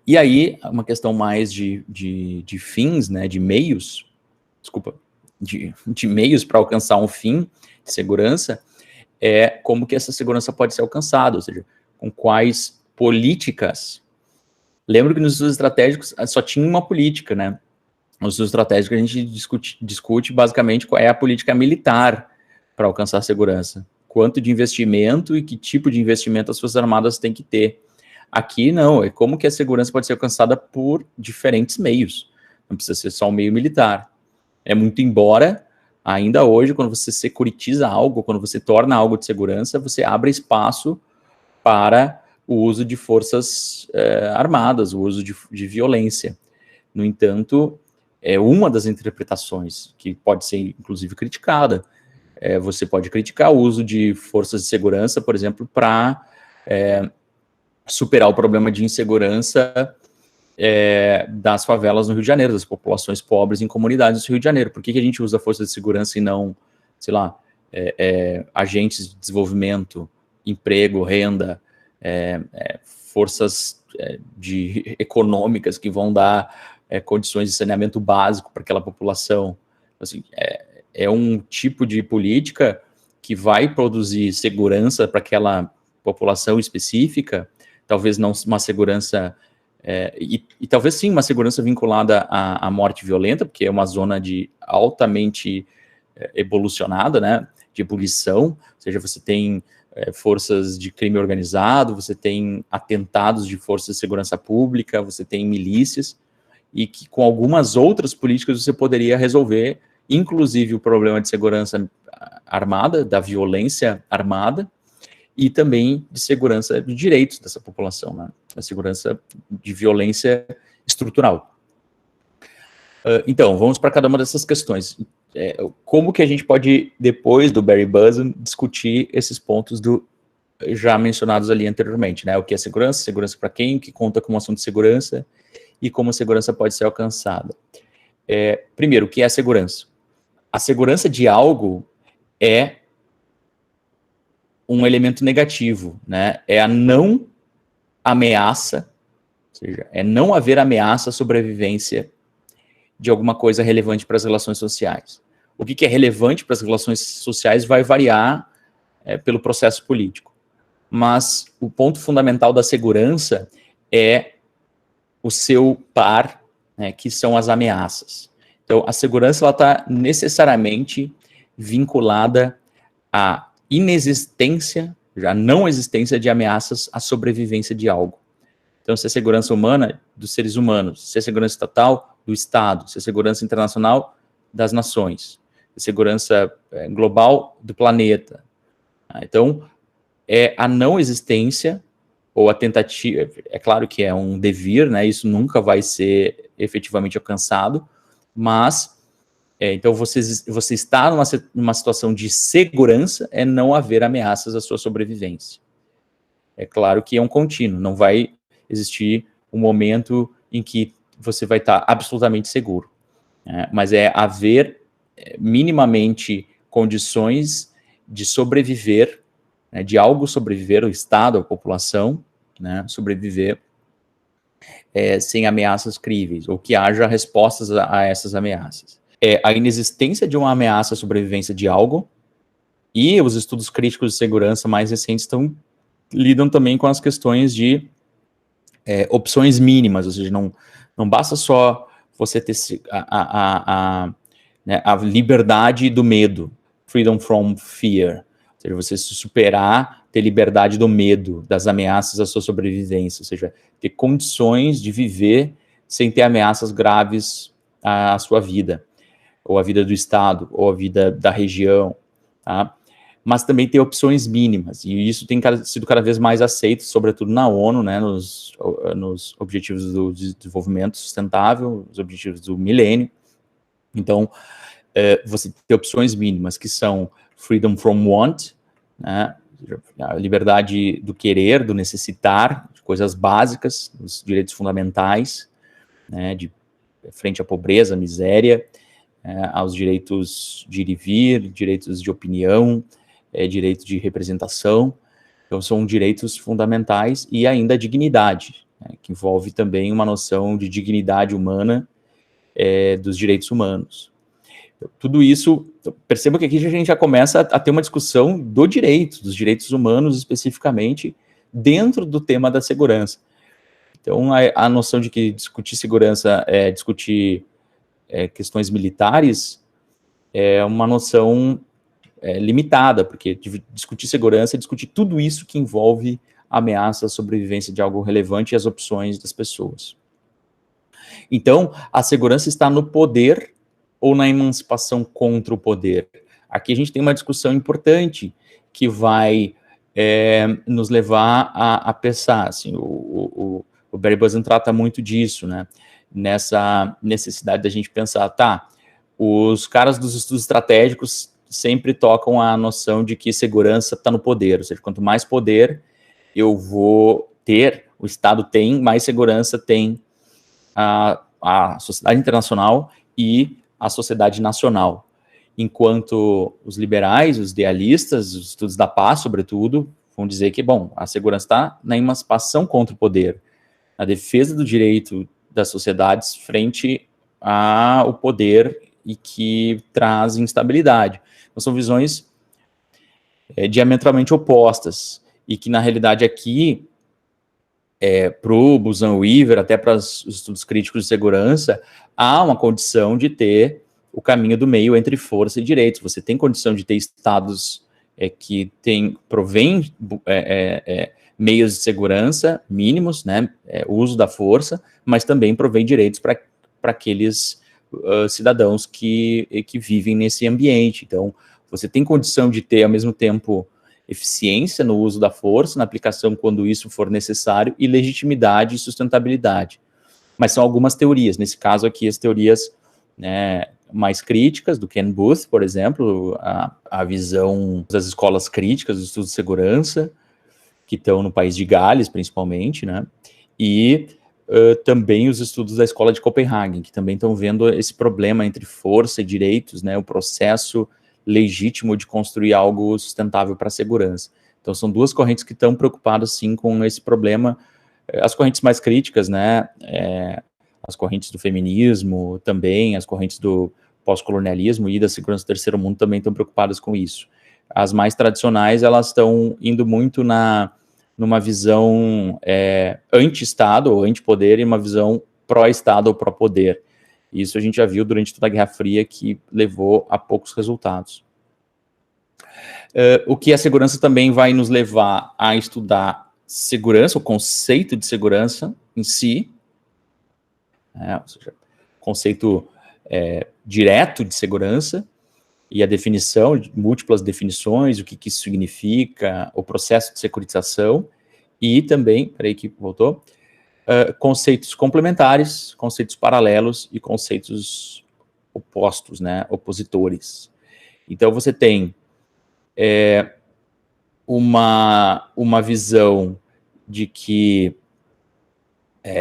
E aí, uma questão mais de fins, né? De meios, de meios para alcançar um fim de segurança, como que essa segurança pode ser alcançada, ou seja, com quais políticas. Lembro que nos estudos estratégicos só tinha uma política, né? Nos estudos estratégicos a gente discute basicamente qual é a política militar para alcançar a segurança. Quanto de investimento e que tipo de investimento as Forças Armadas têm que ter. Aqui não, é como que a segurança pode ser alcançada por diferentes meios. Não precisa ser só um meio militar. Muito embora, ainda hoje, quando você securitiza algo, quando você torna algo de segurança, você abre espaço para o uso de forças armadas, o uso de violência. No entanto, uma das interpretações que pode ser, inclusive, criticada. Você pode criticar o uso de forças de segurança, por exemplo, para superar o problema de insegurança das favelas no Rio de Janeiro, das populações pobres em comunidades do Rio de Janeiro. Por que a gente usa força de segurança e não, sei lá, agentes de desenvolvimento, emprego, renda, forças econômicas que vão dar condições de saneamento básico para aquela população? Assim, é um tipo de política que vai produzir segurança para aquela população específica, talvez não uma segurança, e talvez sim uma segurança vinculada à morte violenta, porque é uma zona altamente evolucionada, né, de ebulição, ou seja, você tem forças de crime organizado, você tem atentados de forças de segurança pública, você tem milícias, e que com algumas outras políticas você poderia resolver, inclusive o problema de segurança armada, da violência armada, e também de segurança de direitos dessa população, né? A segurança de violência estrutural. Então, vamos para cada uma dessas questões. Como que a gente pode, depois do Barry Buzan, discutir esses pontos já mencionados ali anteriormente, né? O que é segurança, segurança para quem, o que conta como ação de segurança, e como a segurança pode ser alcançada. Primeiro, o que é a segurança? A segurança de algo é um elemento negativo, né? É a não ameaça, ou seja, é não haver ameaça à sobrevivência de alguma coisa relevante para as relações sociais. O que é relevante para as relações sociais vai variar pelo processo político. Mas o ponto fundamental da segurança é o seu par, né, que são as ameaças. Então, a segurança está necessariamente vinculada à inexistência, já não existência de ameaças à sobrevivência de algo. Então, se é segurança humana, dos seres humanos, se é segurança estatal, do Estado, se é segurança internacional, das nações, se é segurança global, do planeta. Então, é a não existência, ou a tentativa, é claro que é um devir, né, isso nunca vai ser efetivamente alcançado, mas, então você está numa situação de segurança, é não haver ameaças à sua sobrevivência. É claro que é um contínuo, não vai existir um momento em que você vai estar absolutamente seguro, né, mas é haver minimamente condições de sobreviver, né, de algo sobreviver, o Estado, a população, né, sobreviver sem ameaças críveis, ou que haja respostas a essas ameaças. A inexistência de uma ameaça à sobrevivência de algo, e os estudos críticos de segurança mais recentes lidam também com as questões de opções mínimas, ou seja, não basta só você ter né, a liberdade do medo, freedom from fear, ou seja, você se superar, ter liberdade do medo, das ameaças à sua sobrevivência, ou seja, ter condições de viver sem ter ameaças graves à sua vida, ou à vida do Estado, ou à vida da região, tá? Mas também ter opções mínimas, e isso tem sido cada vez mais aceito, sobretudo na ONU, né, nos Objetivos do Desenvolvimento Sustentável, os Objetivos do Milênio. Então, você ter opções mínimas, que são freedom from want, né, a liberdade do querer, do necessitar, de coisas básicas, dos direitos fundamentais, né, frente à pobreza, à miséria, aos direitos de ir e vir, direitos de opinião, direito de representação. Então, são direitos fundamentais, e ainda a dignidade, né, que envolve também uma noção de dignidade humana, dos direitos humanos. Então, tudo isso, perceba que aqui a gente já começa a ter uma discussão dos direitos humanos especificamente, dentro do tema da segurança. Então, a noção de que discutir segurança é discutir questões militares é uma noção limitada, porque discutir segurança é discutir tudo isso que envolve ameaça à sobrevivência de algo relevante e as opções das pessoas. Então, a segurança está no poder ou na emancipação contra o poder? Aqui a gente tem uma discussão importante que vai nos levar a pensar, assim, o Barry Buzan trata muito disso, né, nessa necessidade da gente pensar, tá, os caras dos estudos estratégicos sempre tocam a noção de que segurança está no poder, ou seja, quanto mais poder eu vou ter, o Estado tem, mais segurança tem a sociedade internacional e a sociedade nacional. Enquanto os liberais, os idealistas, os estudos da paz, sobretudo, vão dizer que, bom, a segurança está na emancipação contra o poder, na defesa do direito das sociedades frente ao poder e que traz instabilidade. Então, são visões diametralmente opostas e que, na realidade, aqui, para o Buzan-Weaver, até para os estudos críticos de segurança, há uma condição de ter o caminho do meio entre força e direitos. Você tem condição de ter estados que provém meios de segurança mínimos, né, o uso da força, mas também provém direitos para aqueles cidadãos que vivem nesse ambiente. Então, você tem condição de ter, ao mesmo tempo, eficiência no uso da força, na aplicação quando isso for necessário, e legitimidade e sustentabilidade. Mas são algumas teorias, nesse caso aqui as teorias, né, mais críticas, do Ken Booth, por exemplo, a visão das escolas críticas, dos estudos de segurança, que estão no país de Gales, principalmente, né, e também os estudos da escola de Copenhague, que também estão vendo esse problema entre força e direitos, né, o processo legítimo de construir algo sustentável para a segurança. Então, são duas correntes que estão preocupadas, sim, com esse problema. As correntes mais críticas, né, as correntes do feminismo também, as correntes do pós-colonialismo e da segurança do terceiro mundo também estão preocupadas com isso. As mais tradicionais, elas estão indo muito numa visão anti-Estado ou anti-poder e uma visão pró-Estado ou pró-poder. Isso a gente já viu durante toda a Guerra Fria, que levou a poucos resultados. O que a segurança também vai nos levar a estudar segurança, o conceito de segurança em si, ou seja, conceito direto de segurança, e a definição, múltiplas definições, o que isso significa, o processo de securitização, e também, peraí que voltou, conceitos complementares, conceitos paralelos e conceitos opostos, né, opositores. Então, você tem uma visão de que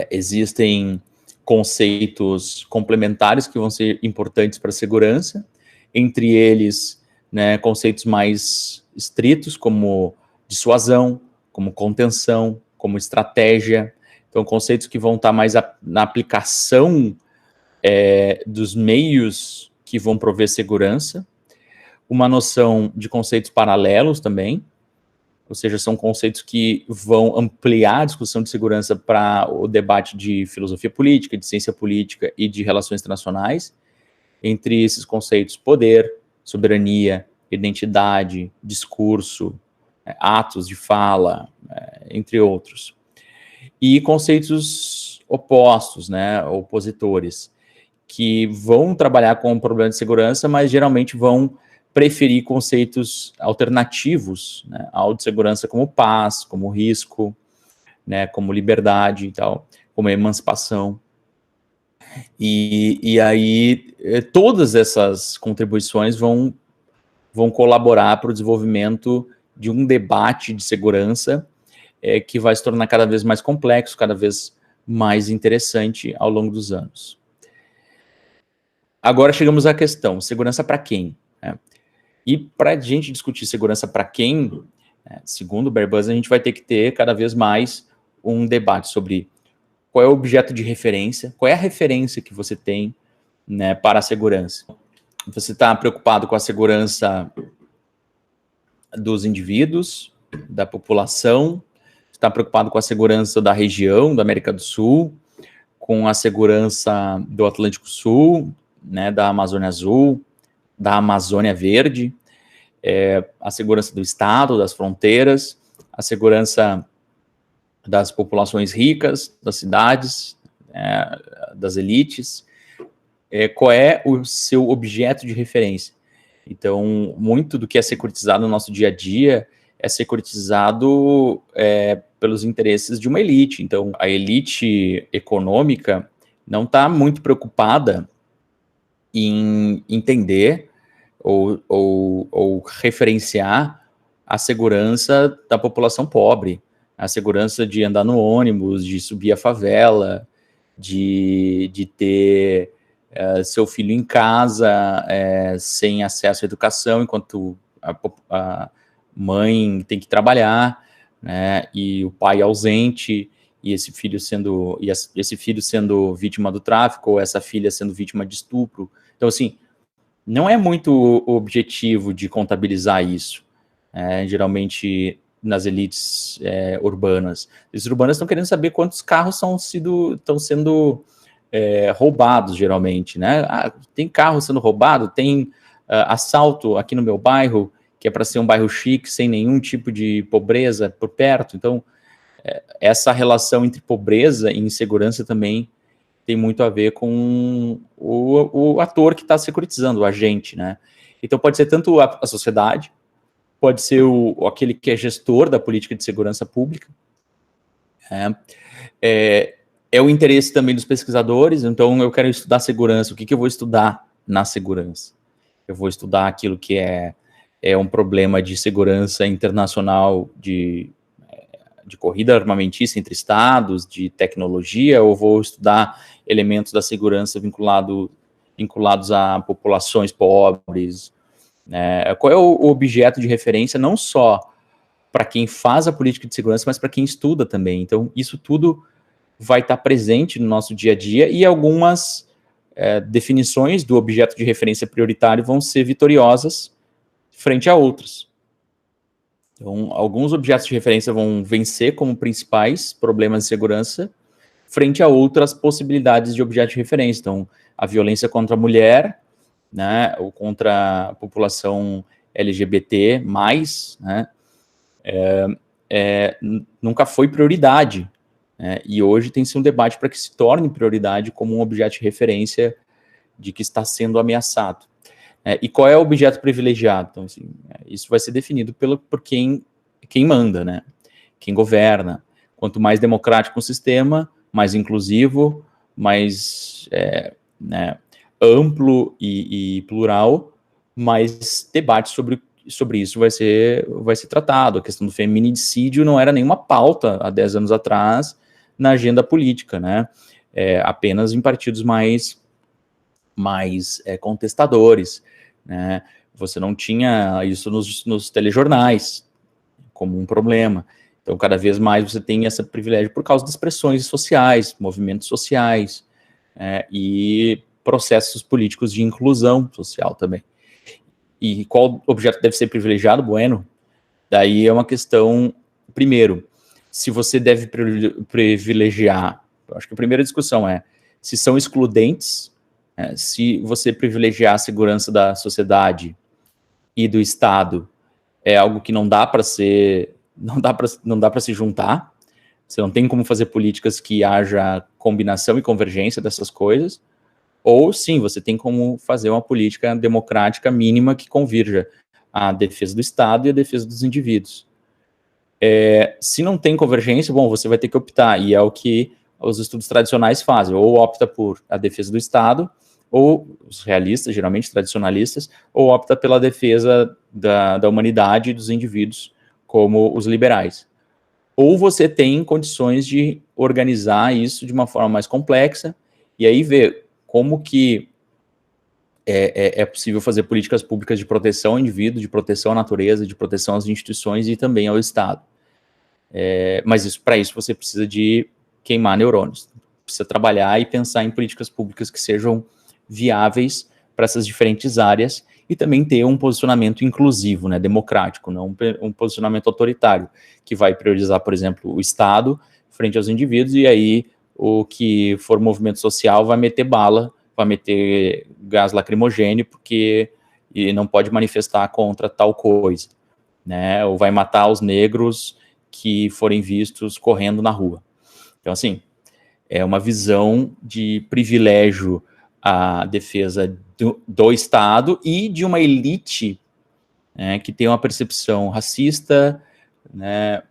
existem conceitos complementares que vão ser importantes para a segurança, entre eles, né, conceitos mais estritos, como dissuasão, como contenção, como estratégia. Então, conceitos que vão estar mais na aplicação dos meios que vão prover segurança. Uma noção de conceitos paralelos também, ou seja, são conceitos que vão ampliar a discussão de segurança para o debate de filosofia política, de ciência política e de relações internacionais. Entre esses conceitos, poder, soberania, identidade, discurso, atos de fala, entre outros. E conceitos opostos, né, opositores, que vão trabalhar com o problema de segurança, mas geralmente vão preferir conceitos alternativos, né, ao de segurança, como paz, como risco, né, como liberdade e tal, como emancipação. E aí todas essas contribuições vão colaborar para o desenvolvimento de um debate de segurança que vai se tornar cada vez mais complexo, cada vez mais interessante ao longo dos anos. Agora chegamos à questão, segurança para quem? E para a gente discutir segurança para quem, segundo o Barry Buzan, a gente vai ter que ter cada vez mais um debate sobre qual é o objeto de referência, qual é a referência que você tem, né, para a segurança. Você está preocupado com a segurança dos indivíduos, da população, está preocupado com a segurança da região, da América do Sul, com a segurança do Atlântico Sul, né, da Amazônia Azul, da Amazônia Verde, a segurança do Estado, das fronteiras, a segurança das populações ricas, das cidades, das elites, qual é o seu objeto de referência. Então, muito do que é securitizado no nosso dia a dia é securitizado pelos interesses de uma elite. Então, a elite econômica não está muito preocupada em entender ou referenciar a segurança da população pobre, a segurança de andar no ônibus, de subir a favela, de ter seu filho em casa sem acesso à educação, enquanto a mãe tem que trabalhar, né, e o pai ausente, e esse filho sendo vítima do tráfico, ou essa filha sendo vítima de estupro. Então, assim, não é muito objetivo de contabilizar isso. Geralmente, nas elites urbanas. As urbanas estão querendo saber quantos carros estão sendo roubados, geralmente, né? Tem carro sendo roubado, tem assalto aqui no meu bairro, que é para ser um bairro chique, sem nenhum tipo de pobreza por perto. Então, essa relação entre pobreza e insegurança também tem muito a ver com o ator que está securitizando, o agente, né? Então, pode ser tanto a sociedade, pode ser aquele que é gestor da política de segurança pública, é o interesse também dos pesquisadores. Então, eu quero estudar segurança. O que eu vou estudar na segurança? Eu vou estudar aquilo que é um problema de segurança internacional, de corrida armamentista entre estados, de tecnologia, ou vou estudar elementos da segurança vinculados a populações pobres? Qual é o objeto de referência, não só para quem faz a política de segurança, mas para quem estuda também. Então, isso tudo vai estar presente no nosso dia a dia, e algumas definições do objeto de referência prioritário vão ser vitoriosas frente a outras. Então, alguns objetos de referência vão vencer como principais problemas de segurança frente a outras possibilidades de objeto de referência. Então, a violência contra a mulher, né, ou contra a população LGBT+, né, nunca foi prioridade, né, e hoje tem-se um debate para que se torne prioridade como um objeto de referência de que está sendo ameaçado. E qual é o objeto privilegiado? Então, assim, isso vai ser definido por quem manda, né, quem governa. Quanto mais democrático o sistema, mais inclusivo, mais amplo e plural, mais debate sobre isso vai ser tratado. A questão do feminicídio não era nenhuma pauta há 10 anos atrás na agenda política, né? Apenas em partidos mais contestadores, né? Você não tinha isso nos telejornais como um problema. Então, cada vez mais você tem esse privilégio por causa das pressões sociais, movimentos sociais, e processos políticos de inclusão social também. E qual objeto deve ser privilegiado? Bueno, daí é uma questão, primeiro, se você deve privilegiar, eu acho que a primeira discussão é se são excludentes, se você privilegiar a segurança da sociedade e do Estado, é algo que não dá para se juntar. Você não tem como fazer políticas que haja combinação e convergência dessas coisas. Ou sim, você tem como fazer uma política democrática mínima que convirja a defesa do Estado e a defesa dos indivíduos. Se não tem convergência, bom, você vai ter que optar, e é o que os estudos tradicionais fazem, ou opta por a defesa do Estado, ou os realistas, geralmente tradicionalistas, ou opta pela defesa da humanidade e dos indivíduos, como os liberais. Ou você tem condições de organizar isso de uma forma mais complexa, e aí ver como que é possível fazer políticas públicas de proteção ao indivíduo, de proteção à natureza, de proteção às instituições e também ao Estado. Mas para isso você precisa de queimar neurônios. Precisa trabalhar e pensar em políticas públicas que sejam viáveis para essas diferentes áreas, e também ter um posicionamento inclusivo, né, democrático, não um posicionamento autoritário, que vai priorizar, por exemplo, o Estado frente aos indivíduos, e aí o que for movimento social vai meter bala, vai meter gás lacrimogêneo, porque não pode manifestar contra tal coisa, né, ou vai matar os negros que forem vistos correndo na rua. Então, assim, é uma visão de privilégio à defesa do Estado e de uma elite, né, que tem uma percepção racista, né,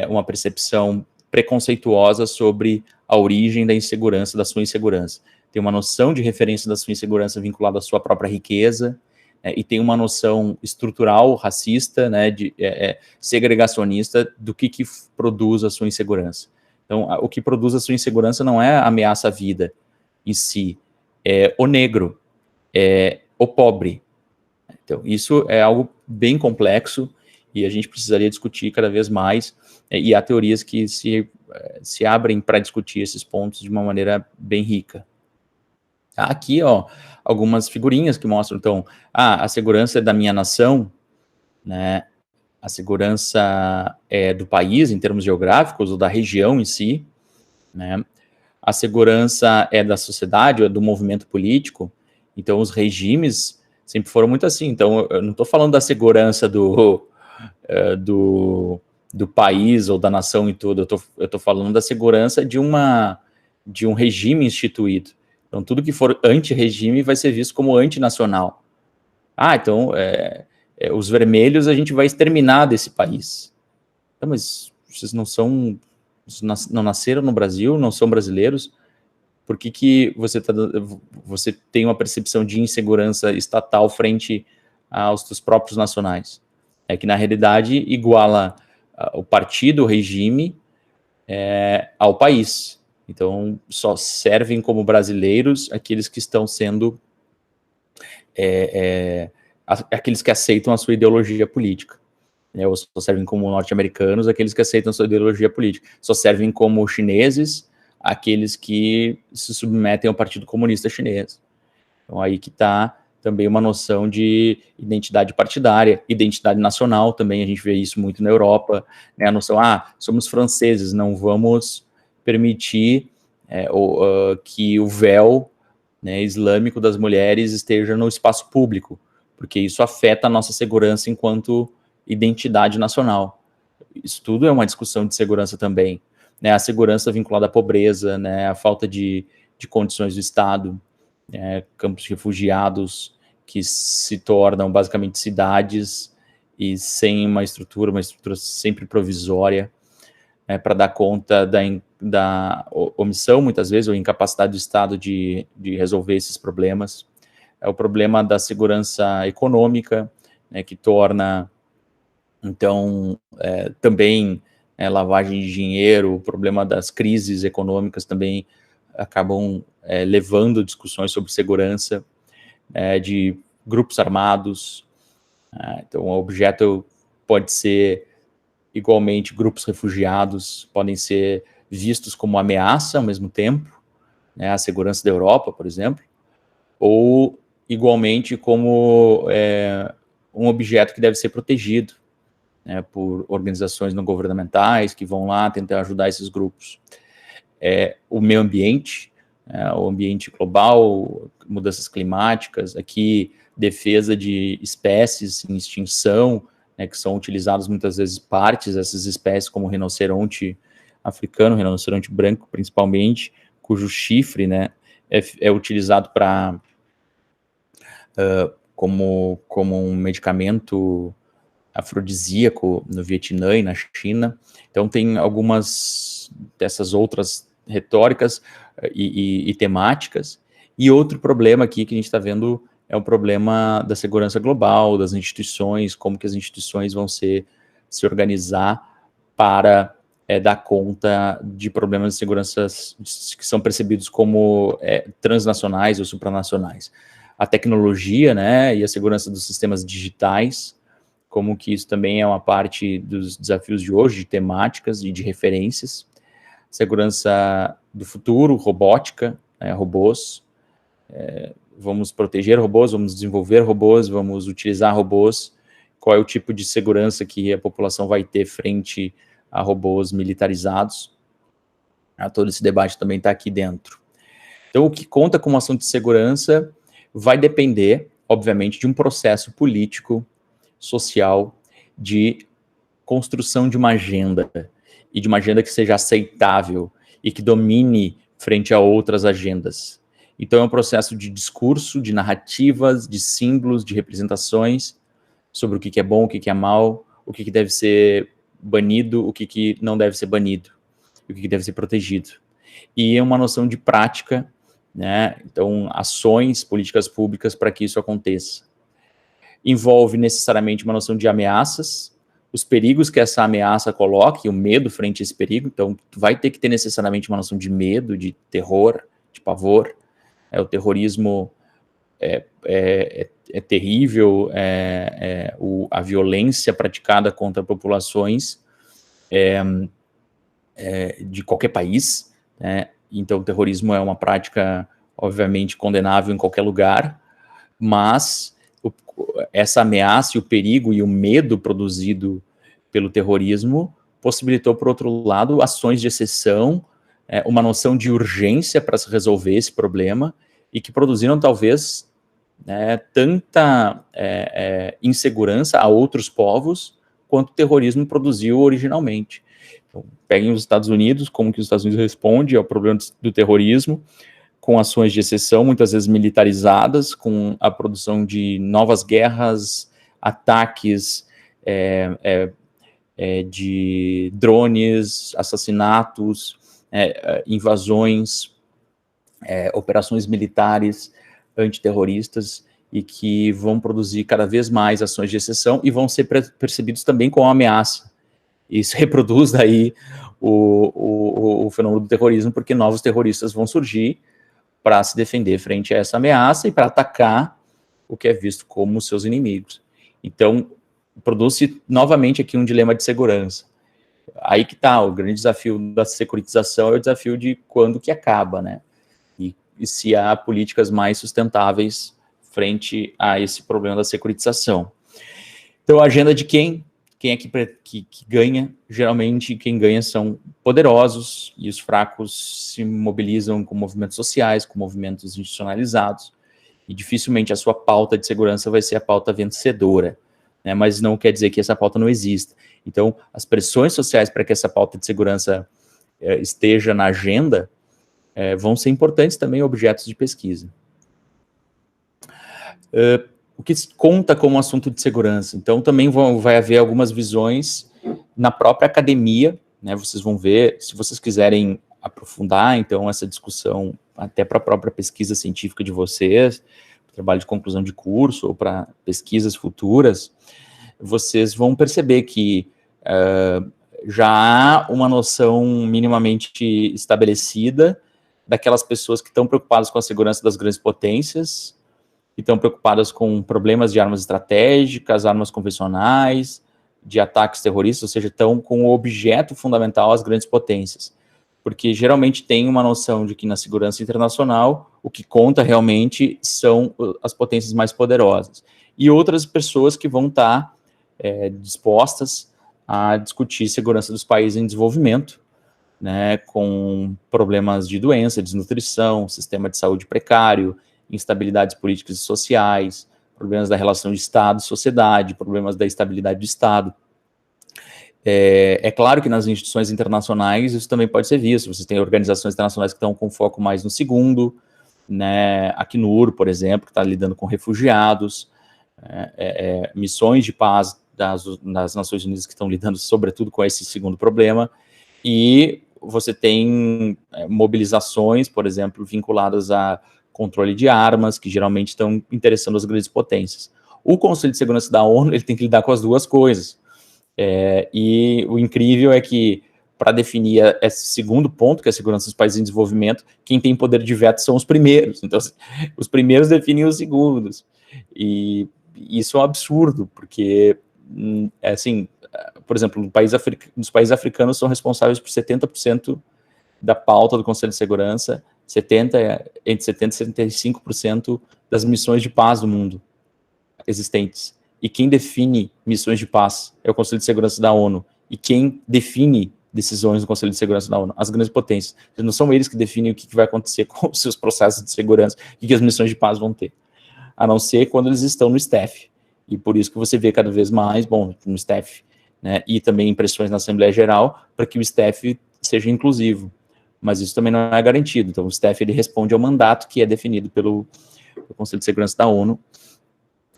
uma percepção preconceituosa sobre a origem da insegurança, da sua insegurança. Tem uma noção de referência da sua insegurança vinculada à sua própria riqueza, e tem uma noção estrutural, racista, né, segregacionista do que produz a sua insegurança. Então, o que produz a sua insegurança não é a ameaça à vida em si, é o negro, é o pobre. Então, isso é algo bem complexo e a gente precisaria discutir cada vez mais, e há teorias que se abrem para discutir esses pontos de uma maneira bem rica. Aqui, ó, algumas figurinhas que mostram, então, a segurança é da minha nação, né, a segurança é do país, em termos geográficos, ou da região em si, né, a segurança é da sociedade, ou é do movimento político. Então, os regimes sempre foram muito assim. Então, eu não estou falando da segurança do país ou da nação e tudo, eu tô falando da segurança de um regime instituído. Então, tudo que for anti-regime vai ser visto como antinacional. Então, os vermelhos a gente vai exterminar desse país. Então, mas vocês não nasceram no Brasil, não são brasileiros? Por que você tem uma percepção de insegurança estatal frente aos seus próprios nacionais? É que, na realidade, iguala o partido, o regime, ao país. Então, só servem como brasileiros aqueles que estão sendo... aqueles que aceitam a sua ideologia política. Ou só servem como norte-americanos aqueles que aceitam a sua ideologia política. Só servem como chineses aqueles que se submetem ao Partido Comunista Chinês. Então, aí que está também uma noção de identidade partidária, identidade nacional também, a gente vê isso muito na Europa, né, a noção, somos franceses, não vamos permitir que o véu, né, islâmico das mulheres esteja no espaço público, porque isso afeta a nossa segurança enquanto identidade nacional. Isso tudo é uma discussão de segurança também, né, a segurança vinculada à pobreza, né, a falta de condições do Estado, campos de refugiados que se tornam basicamente cidades e sem uma estrutura sempre provisória, para dar conta da omissão, muitas vezes, ou incapacidade do Estado de resolver esses problemas. É o problema da segurança econômica, né, que torna, então, também lavagem de dinheiro, o problema das crises econômicas também acabam levando discussões sobre segurança, de grupos armados. Então, o objeto pode ser igualmente grupos refugiados, podem ser vistos como ameaça ao mesmo tempo, né, à segurança da Europa, por exemplo, ou igualmente como um objeto que deve ser protegido, né, por organizações não governamentais que vão lá tentar ajudar esses grupos. O meio ambiente, o ambiente global, mudanças climáticas, aqui defesa de espécies em extinção, né, que são utilizadas muitas vezes partes dessas espécies, como o rinoceronte africano, rinoceronte branco principalmente, cujo chifre, né, é utilizado como um medicamento afrodisíaco no Vietnã e na China. Então tem algumas dessas outras retóricas e temáticas. E outro problema aqui que a gente está vendo é o problema da segurança global, das instituições, como que as instituições vão se organizar para dar conta de problemas de segurança que são percebidos como transnacionais ou supranacionais. A tecnologia, né, e a segurança dos sistemas digitais, como que isso também é uma parte dos desafios de hoje, de temáticas e de referências. Segurança do futuro, robótica, robôs. Vamos proteger robôs, vamos desenvolver robôs, vamos utilizar robôs. Qual é o tipo de segurança que a população vai ter frente a robôs militarizados? Todo esse debate também está aqui dentro. Então, o que conta como assunto de segurança vai depender, obviamente, de um processo político, social, de construção de uma agenda, e de uma agenda que seja aceitável e que domine frente a outras agendas. Então é um processo de discurso, de narrativas, de símbolos, de representações sobre o que é bom, o que é mal, o que deve ser banido, o que não deve ser banido, o que deve ser protegido. E é uma noção de prática, né? Então, ações, políticas públicas para que isso aconteça. Envolve necessariamente uma noção de ameaças, os perigos que essa ameaça coloca, e o medo frente a esse perigo. Então, vai ter que ter necessariamente uma noção de medo, de terror, de pavor. O terrorismo é terrível, a violência praticada contra populações de qualquer país, né? Então, o terrorismo é uma prática, obviamente, condenável em qualquer lugar, mas essa ameaça e o perigo e o medo produzido pelo terrorismo possibilitou, por outro lado, ações de exceção, uma noção de urgência para se resolver esse problema, e que produziram, talvez, tanta insegurança a outros povos quanto o terrorismo produziu originalmente. Então, peguem os Estados Unidos, como que os Estados Unidos respondem ao problema do terrorismo, com ações de exceção, muitas vezes militarizadas, com a produção de novas guerras, ataques de drones, assassinatos, invasões, operações militares antiterroristas, e que vão produzir cada vez mais ações de exceção e vão ser percebidos também como ameaça. Isso reproduz daí o fenômeno do terrorismo, porque novos terroristas vão surgir para se defender frente a essa ameaça e para atacar o que é visto como seus inimigos. Então, produz-se novamente aqui um dilema de segurança. Aí que está, o grande desafio da securitização é o desafio de quando que acaba, né? E se há políticas mais sustentáveis frente a esse problema da securitização. Então, a agenda de quem é que ganha? Geralmente, quem ganha são poderosos, e os fracos se mobilizam com movimentos sociais, com movimentos institucionalizados, e dificilmente a sua pauta de segurança vai ser a pauta vencedora, né? Mas não quer dizer que essa pauta não exista. Então, as pressões sociais para que essa pauta de segurança esteja na agenda vão ser importantes também objetos de pesquisa. O que conta como assunto de segurança? Então, também vai haver algumas visões na própria academia, né? Vocês vão ver, se vocês quiserem aprofundar, então, essa discussão, até para a própria pesquisa científica de vocês, trabalho de conclusão de curso, ou para pesquisas futuras, vocês vão perceber que já há uma noção minimamente estabelecida daquelas pessoas que estão preocupadas com a segurança das grandes potências, que estão preocupadas com problemas de armas estratégicas, armas convencionais, de ataques terroristas, ou seja, estão com o objeto fundamental as grandes potências. Porque geralmente tem uma noção de que na segurança internacional o que conta realmente são as potências mais poderosas. E outras pessoas que vão estar dispostas a discutir segurança dos países em desenvolvimento, né, com problemas de doença, desnutrição, sistema de saúde precário, instabilidades políticas e sociais, problemas da relação de Estado e sociedade, problemas da estabilidade do Estado. É claro que nas instituições internacionais isso também pode ser visto. Você tem organizações internacionais que estão com foco mais no segundo, né, a Acnur, por exemplo, que está lidando com refugiados, missões de paz das Nações Unidas que estão lidando sobretudo com esse segundo problema, e você tem mobilizações, por exemplo, vinculadas a controle de armas, que geralmente estão interessando as grandes potências. O Conselho de Segurança da ONU, ele tem que lidar com as duas coisas. E o incrível é que, para definir esse segundo ponto, que é a segurança dos países em desenvolvimento, quem tem poder de veto são os primeiros. Então, os primeiros definem os segundos. E isso é um absurdo, porque, assim, por exemplo, os países africanos são responsáveis por 70% da pauta do Conselho de Segurança, entre 70% e 75% das missões de paz do mundo existentes. E quem define missões de paz é o Conselho de Segurança da ONU. E quem define decisões do Conselho de Segurança da ONU? As grandes potências. Não são eles que definem o que vai acontecer com os seus processos de segurança, o que as missões de paz vão ter. A não ser quando eles estão no staff. E por isso que você vê cada vez mais, no staff, né, e também pressões na Assembleia Geral, para que o staff seja inclusivo. Mas isso também não é garantido. Então, o staff ele responde ao mandato que é definido pelo Conselho de Segurança da ONU,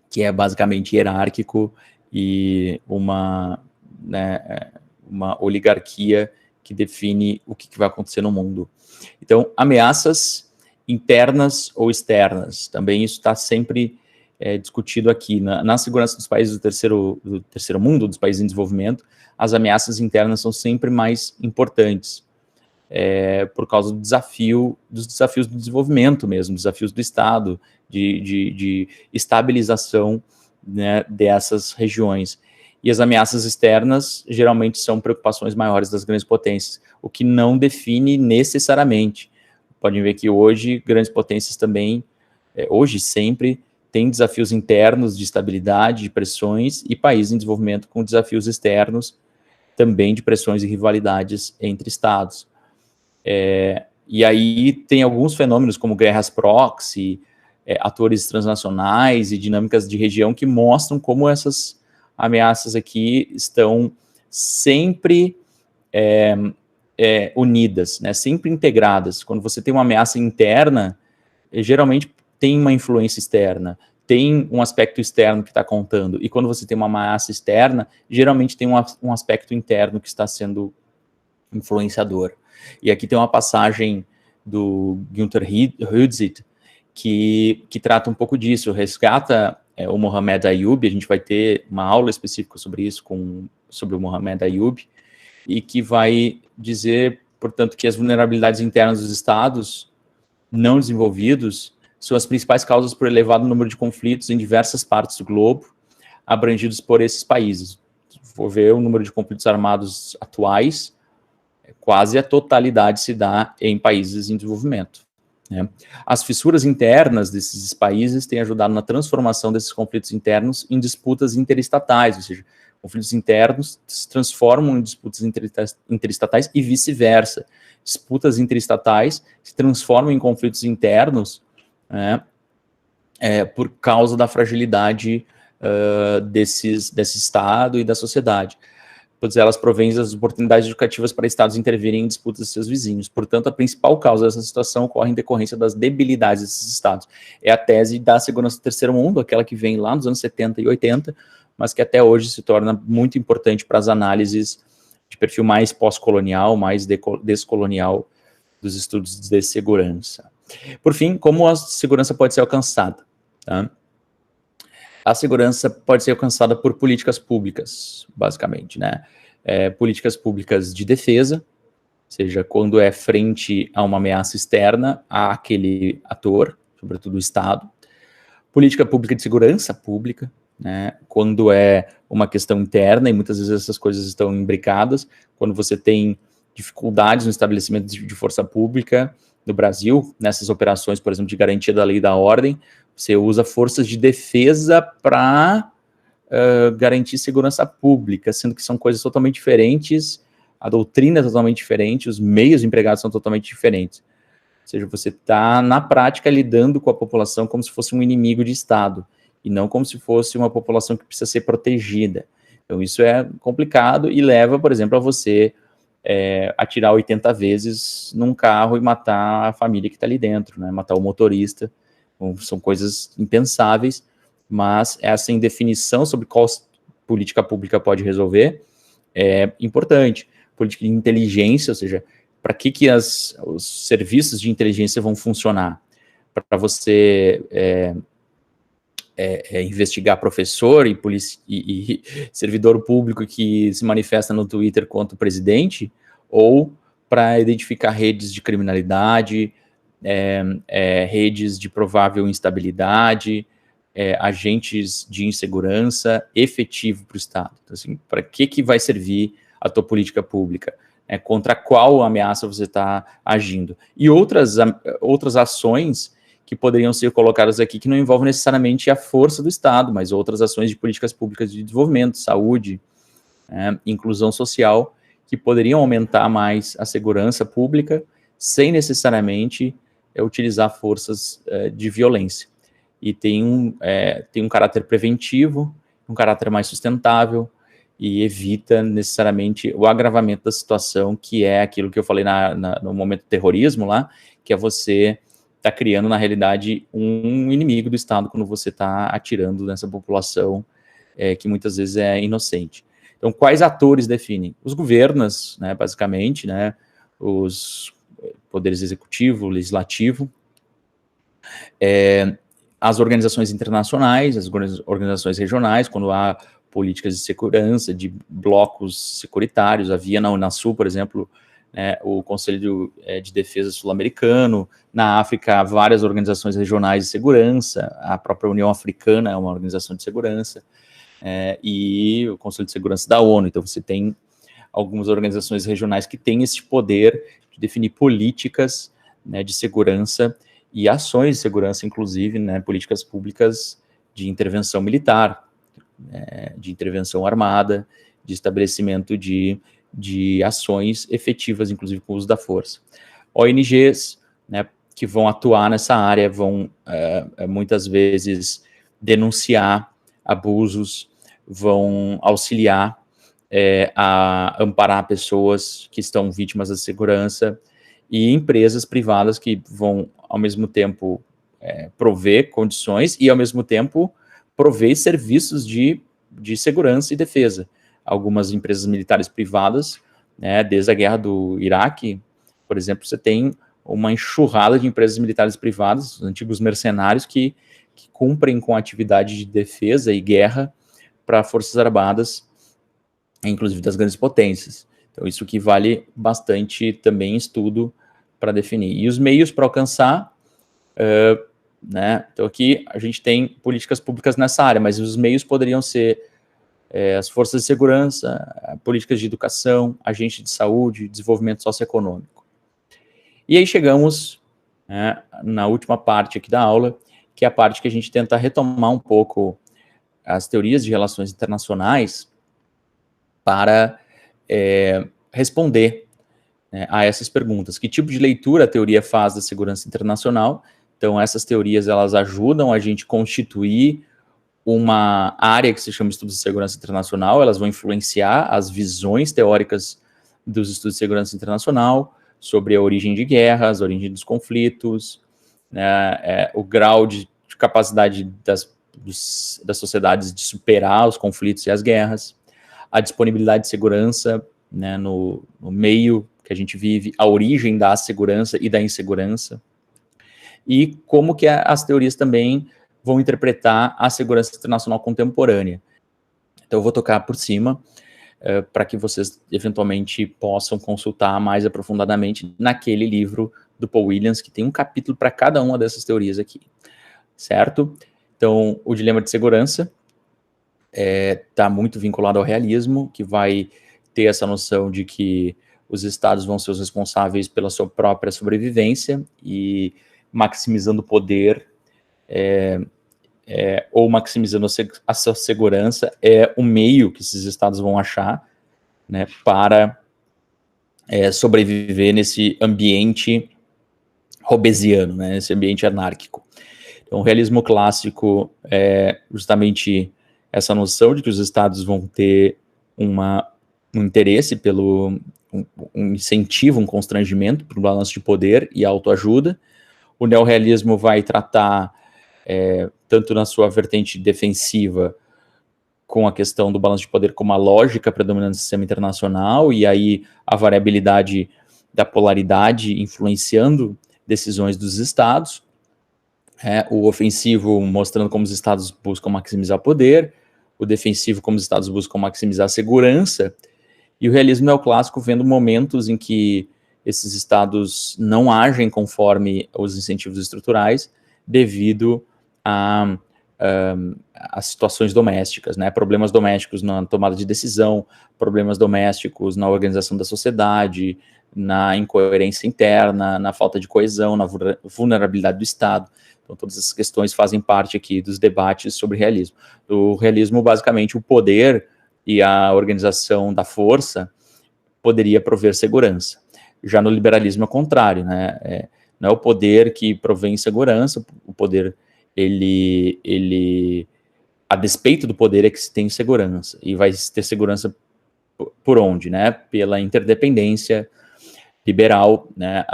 que é basicamente hierárquico e uma oligarquia que define o que vai acontecer no mundo. Então, ameaças internas ou externas, também isso está sempre discutido aqui. Na segurança dos países do terceiro mundo, dos países em desenvolvimento, as ameaças internas são sempre mais importantes, por causa dos desafios do desenvolvimento mesmo, desafios do Estado, de estabilização, né, dessas regiões. E as ameaças externas geralmente são preocupações maiores das grandes potências, o que não define necessariamente. Podem ver que hoje grandes potências também, hoje sempre, têm desafios internos de estabilidade, de pressões, e países em desenvolvimento com desafios externos também de pressões e rivalidades entre estados. E aí tem alguns fenômenos como guerras proxy, atores transnacionais e dinâmicas de região que mostram como essas ameaças aqui estão sempre unidas, né, sempre integradas. Quando você tem uma ameaça interna, geralmente tem uma influência externa, tem um aspecto externo que está contando, e quando você tem uma ameaça externa, geralmente tem um aspecto interno que está sendo influenciador. E aqui tem uma passagem do Günter Hudzit, que trata um pouco disso, resgata o Mohamed Ayoub. A gente vai ter uma aula específica sobre isso, sobre o Mohamed Ayoub, e que vai dizer, portanto, que as vulnerabilidades internas dos estados não desenvolvidos são as principais causas por elevado número de conflitos em diversas partes do globo, abrangidos por esses países. Se for ver o número de conflitos armados atuais, quase a totalidade se dá em países em desenvolvimento, né? As fissuras internas desses países têm ajudado na transformação desses conflitos internos em disputas interestatais, ou seja, conflitos internos se transformam em disputas interestatais e vice-versa. Disputas interestatais se transformam em conflitos internos, né, por causa da fragilidade desse Estado e da sociedade. Pois elas provêm das oportunidades educativas para estados intervirem em disputas de seus vizinhos. Portanto, a principal causa dessa situação ocorre em decorrência das debilidades desses estados. É a tese da segurança do terceiro mundo, aquela que vem lá nos anos 70 e 80, mas que até hoje se torna muito importante para as análises de perfil mais pós-colonial, mais descolonial dos estudos de segurança. Por fim, como a segurança pode ser alcançada? Tá? A segurança pode ser alcançada por políticas públicas, basicamente, né? Políticas públicas de defesa, ou seja, quando é frente a uma ameaça externa àquele ator, sobretudo o Estado. Política pública de segurança pública, né? Quando é uma questão interna, e muitas vezes essas coisas estão imbricadas, quando você tem dificuldades no estabelecimento de força pública no Brasil, nessas operações, por exemplo, de garantia da lei e da ordem, você usa forças de defesa para garantir segurança pública, sendo que são coisas totalmente diferentes, a doutrina é totalmente diferente, os meios empregados são totalmente diferentes. Ou seja, você está, na prática, lidando com a população como se fosse um inimigo de Estado, e não como se fosse uma população que precisa ser protegida. Então, isso é complicado e leva, por exemplo, a você atirar 80 vezes num carro e matar a família que está ali dentro, né? Matar o motorista. Então, são coisas impensáveis, mas essa indefinição sobre qual política pública pode resolver é importante. Política de inteligência, ou seja, para que os serviços de inteligência vão funcionar? Para você investigar professor e servidor público que se manifesta no Twitter contra o presidente, ou para identificar redes de criminalidade, redes de provável instabilidade, agentes de insegurança efetivo para o Estado. Então, assim, para que vai servir a tua política pública? Contra qual ameaça você está agindo? E outras ações que poderiam ser colocadas aqui, que não envolvem necessariamente a força do Estado, mas outras ações de políticas públicas de desenvolvimento, saúde, inclusão social, que poderiam aumentar mais a segurança pública, sem necessariamente utilizar forças de violência. E tem um caráter preventivo, um caráter mais sustentável, e evita necessariamente o agravamento da situação, que é aquilo que eu falei no momento do terrorismo lá, que é você tá criando, na realidade, um inimigo do Estado quando você está atirando nessa população que muitas vezes é inocente. Então, quais atores definem? Os governos, né, basicamente, né, os poderes executivo, legislativo, as organizações internacionais, as organizações regionais, quando há políticas de segurança, de blocos securitários. Havia na Unasul, por exemplo, né, o Conselho de Defesa Sul-Americano. Na África, há várias organizações regionais de segurança. A própria União Africana é uma organização de segurança. E o Conselho de Segurança da ONU. Então, você tem algumas organizações regionais que têm esse poder de definir políticas, né, de segurança e ações de segurança, inclusive, né, políticas públicas de intervenção militar, de intervenção armada, de estabelecimento de ações efetivas, inclusive com o uso da força. ONGs, né, que vão atuar nessa área, vão muitas vezes denunciar abusos, vão auxiliar a amparar pessoas que estão vítimas da segurança, e empresas privadas que vão, ao mesmo tempo, prover condições e, ao mesmo tempo, prover serviços de segurança e defesa. Algumas empresas militares privadas, né, desde a guerra do Iraque, por exemplo, você tem uma enxurrada de empresas militares privadas, os antigos mercenários, que cumprem com a atividade de defesa e guerra para forças armadas, inclusive das grandes potências. Então, isso que vale bastante também estudo para definir. E os meios para alcançar, né? Então, aqui a gente tem políticas públicas nessa área, mas os meios poderiam ser as forças de segurança, políticas de educação, agentes de saúde, desenvolvimento socioeconômico. E aí chegamos, né, na última parte aqui da aula, que é a parte que a gente tenta retomar um pouco as teorias de relações internacionais para responder, né, a essas perguntas. Que tipo de leitura a teoria faz da segurança internacional? Então, essas teorias, elas ajudam a gente constituir uma área que se chama estudos de segurança internacional. Elas vão influenciar as visões teóricas dos estudos de segurança internacional sobre a origem de guerras, a origem dos conflitos, né, o grau de capacidade das sociedades de superar os conflitos e as guerras, a disponibilidade de segurança, né, no meio que a gente vive, a origem da segurança e da insegurança, e como que as teorias também vão interpretar a segurança internacional contemporânea. Então, eu vou tocar por cima, para que vocês eventualmente possam consultar mais aprofundadamente naquele livro do Paul Williams, que tem um capítulo para cada uma dessas teorias aqui, certo? Então, o dilema de segurança está muito vinculado ao realismo, que vai ter essa noção de que os estados vão ser os responsáveis pela sua própria sobrevivência, e maximizando o poder ou maximizando a sua segurança é o meio que esses estados vão achar, né, para sobreviver nesse ambiente hobbesiano, né, nesse ambiente anárquico. Então, o realismo clássico é justamente essa noção de que os estados vão ter um interesse pelo um incentivo, um constrangimento para o balanço de poder e autoajuda. O neorrealismo vai tratar, tanto na sua vertente defensiva, com a questão do balanço de poder como a lógica predominante do sistema internacional, e aí a variabilidade da polaridade influenciando decisões dos estados. O ofensivo mostrando como os estados buscam maximizar poder, o defensivo como os estados buscam maximizar a segurança, e o realismo neoclássico vendo momentos em que esses estados não agem conforme os incentivos estruturais devido a situações domésticas, né? Problemas domésticos na tomada de decisão, problemas domésticos na organização da sociedade, na incoerência interna, na falta de coesão, na vulnerabilidade do Estado. Então, todas essas questões fazem parte aqui dos debates sobre realismo. O realismo, basicamente, o poder e a organização da força poderia prover segurança. Já no liberalismo é o contrário, né? Não é o poder que provém segurança, o poder, a despeito do poder é que se tem segurança, e vai ter segurança por onde, né? Pela interdependência liberal, né?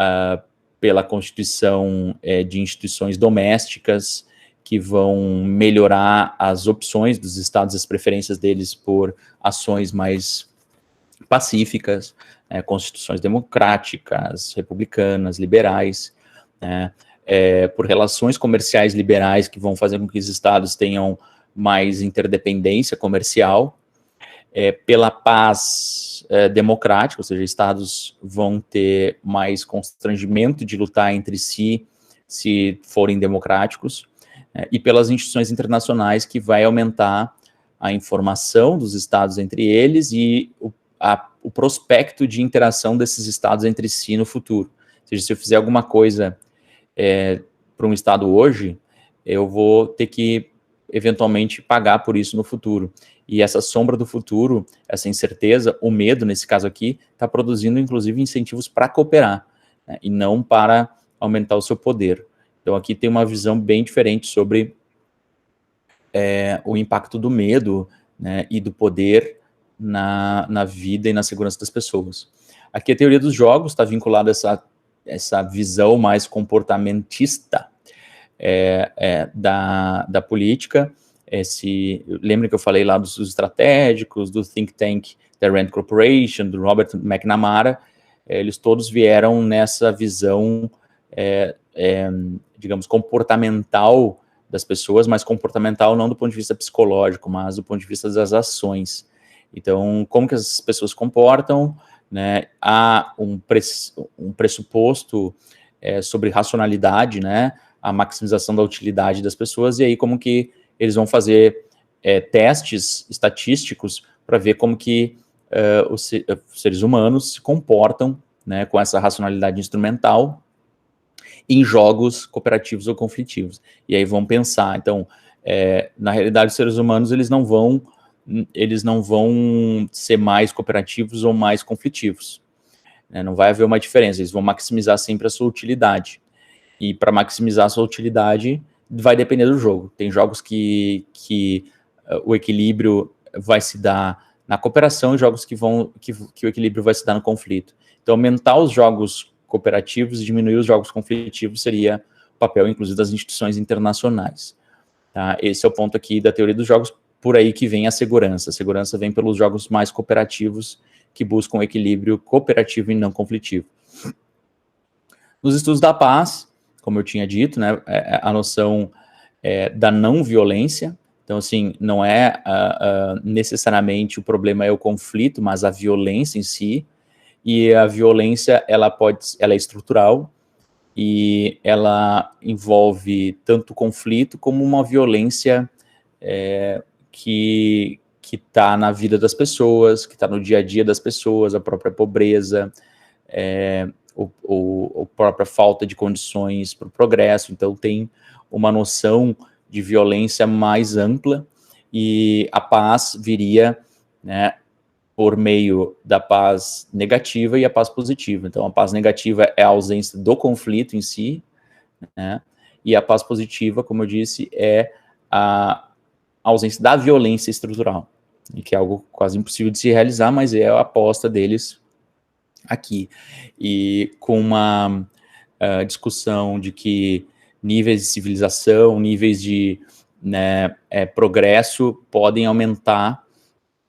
Pela constituição de instituições domésticas que vão melhorar as opções dos estados, as preferências deles por ações mais pacíficas, constituições democráticas, republicanas, liberais, né, por relações comerciais liberais que vão fazer com que os estados tenham mais interdependência comercial, pela paz democrática, ou seja, estados vão ter mais constrangimento de lutar entre si se forem democráticos, e pelas instituições internacionais, que vai aumentar a informação dos estados entre eles e o prospecto de interação desses estados entre si no futuro. Ou seja, se eu fizer alguma coisa para um estado hoje, eu vou ter que eventualmente pagar por isso no futuro. E essa sombra do futuro, essa incerteza, o medo, nesse caso aqui, está produzindo, inclusive, incentivos para cooperar, né, e não para aumentar o seu poder. Então, aqui tem uma visão bem diferente sobre o impacto do medo, né, e do poder na vida e na segurança das pessoas. Aqui a teoria dos jogos está vinculada a essa visão mais comportamentista da política. Lembra que eu falei lá dos estratégicos, do think tank da Rand Corporation, do Robert McNamara, eles todos vieram nessa visão, digamos, comportamental das pessoas, mas comportamental não do ponto de vista psicológico, mas do ponto de vista das ações. Então, como que as pessoas se comportam, né? Há um pressuposto sobre racionalidade, né? A maximização da utilidade das pessoas, e aí como que eles vão fazer testes estatísticos para ver como que os seres humanos se comportam, né, com essa racionalidade instrumental em jogos cooperativos ou conflitivos. E aí vão pensar, então, na realidade, os seres humanos, eles não vão ser mais cooperativos ou mais conflitivos, né? Não vai haver uma diferença, eles vão maximizar sempre a sua utilidade. E para maximizar a sua utilidade, vai depender do jogo. Tem jogos que o equilíbrio vai se dar na cooperação e jogos que o equilíbrio vai se dar no conflito. Então, aumentar os jogos cooperativos e diminuir os jogos conflitivos seria o papel, inclusive, das instituições internacionais. Tá? Esse é o ponto aqui da teoria dos jogos, por aí que vem a segurança. A segurança vem pelos jogos mais cooperativos, que buscam equilíbrio cooperativo e não conflitivo. Nos estudos da paz, como eu tinha dito, né, a noção da não violência. Então, assim, não é necessariamente o problema é o conflito, mas a violência em si. E a violência, ela é estrutural, e ela envolve tanto conflito como uma violência que está na vida das pessoas, que está no dia a dia das pessoas, a própria pobreza, a própria falta de condições para o progresso. Então, tem uma noção de violência mais ampla, e a paz viria, né, por meio da paz negativa e a paz positiva. Então, a paz negativa é a ausência do conflito em si, né, e a paz positiva, como eu disse, é a ausência da violência estrutural, e que é algo quase impossível de se realizar, mas é a aposta deles aqui. E com uma discussão de que níveis de civilização, níveis de, né, progresso podem aumentar,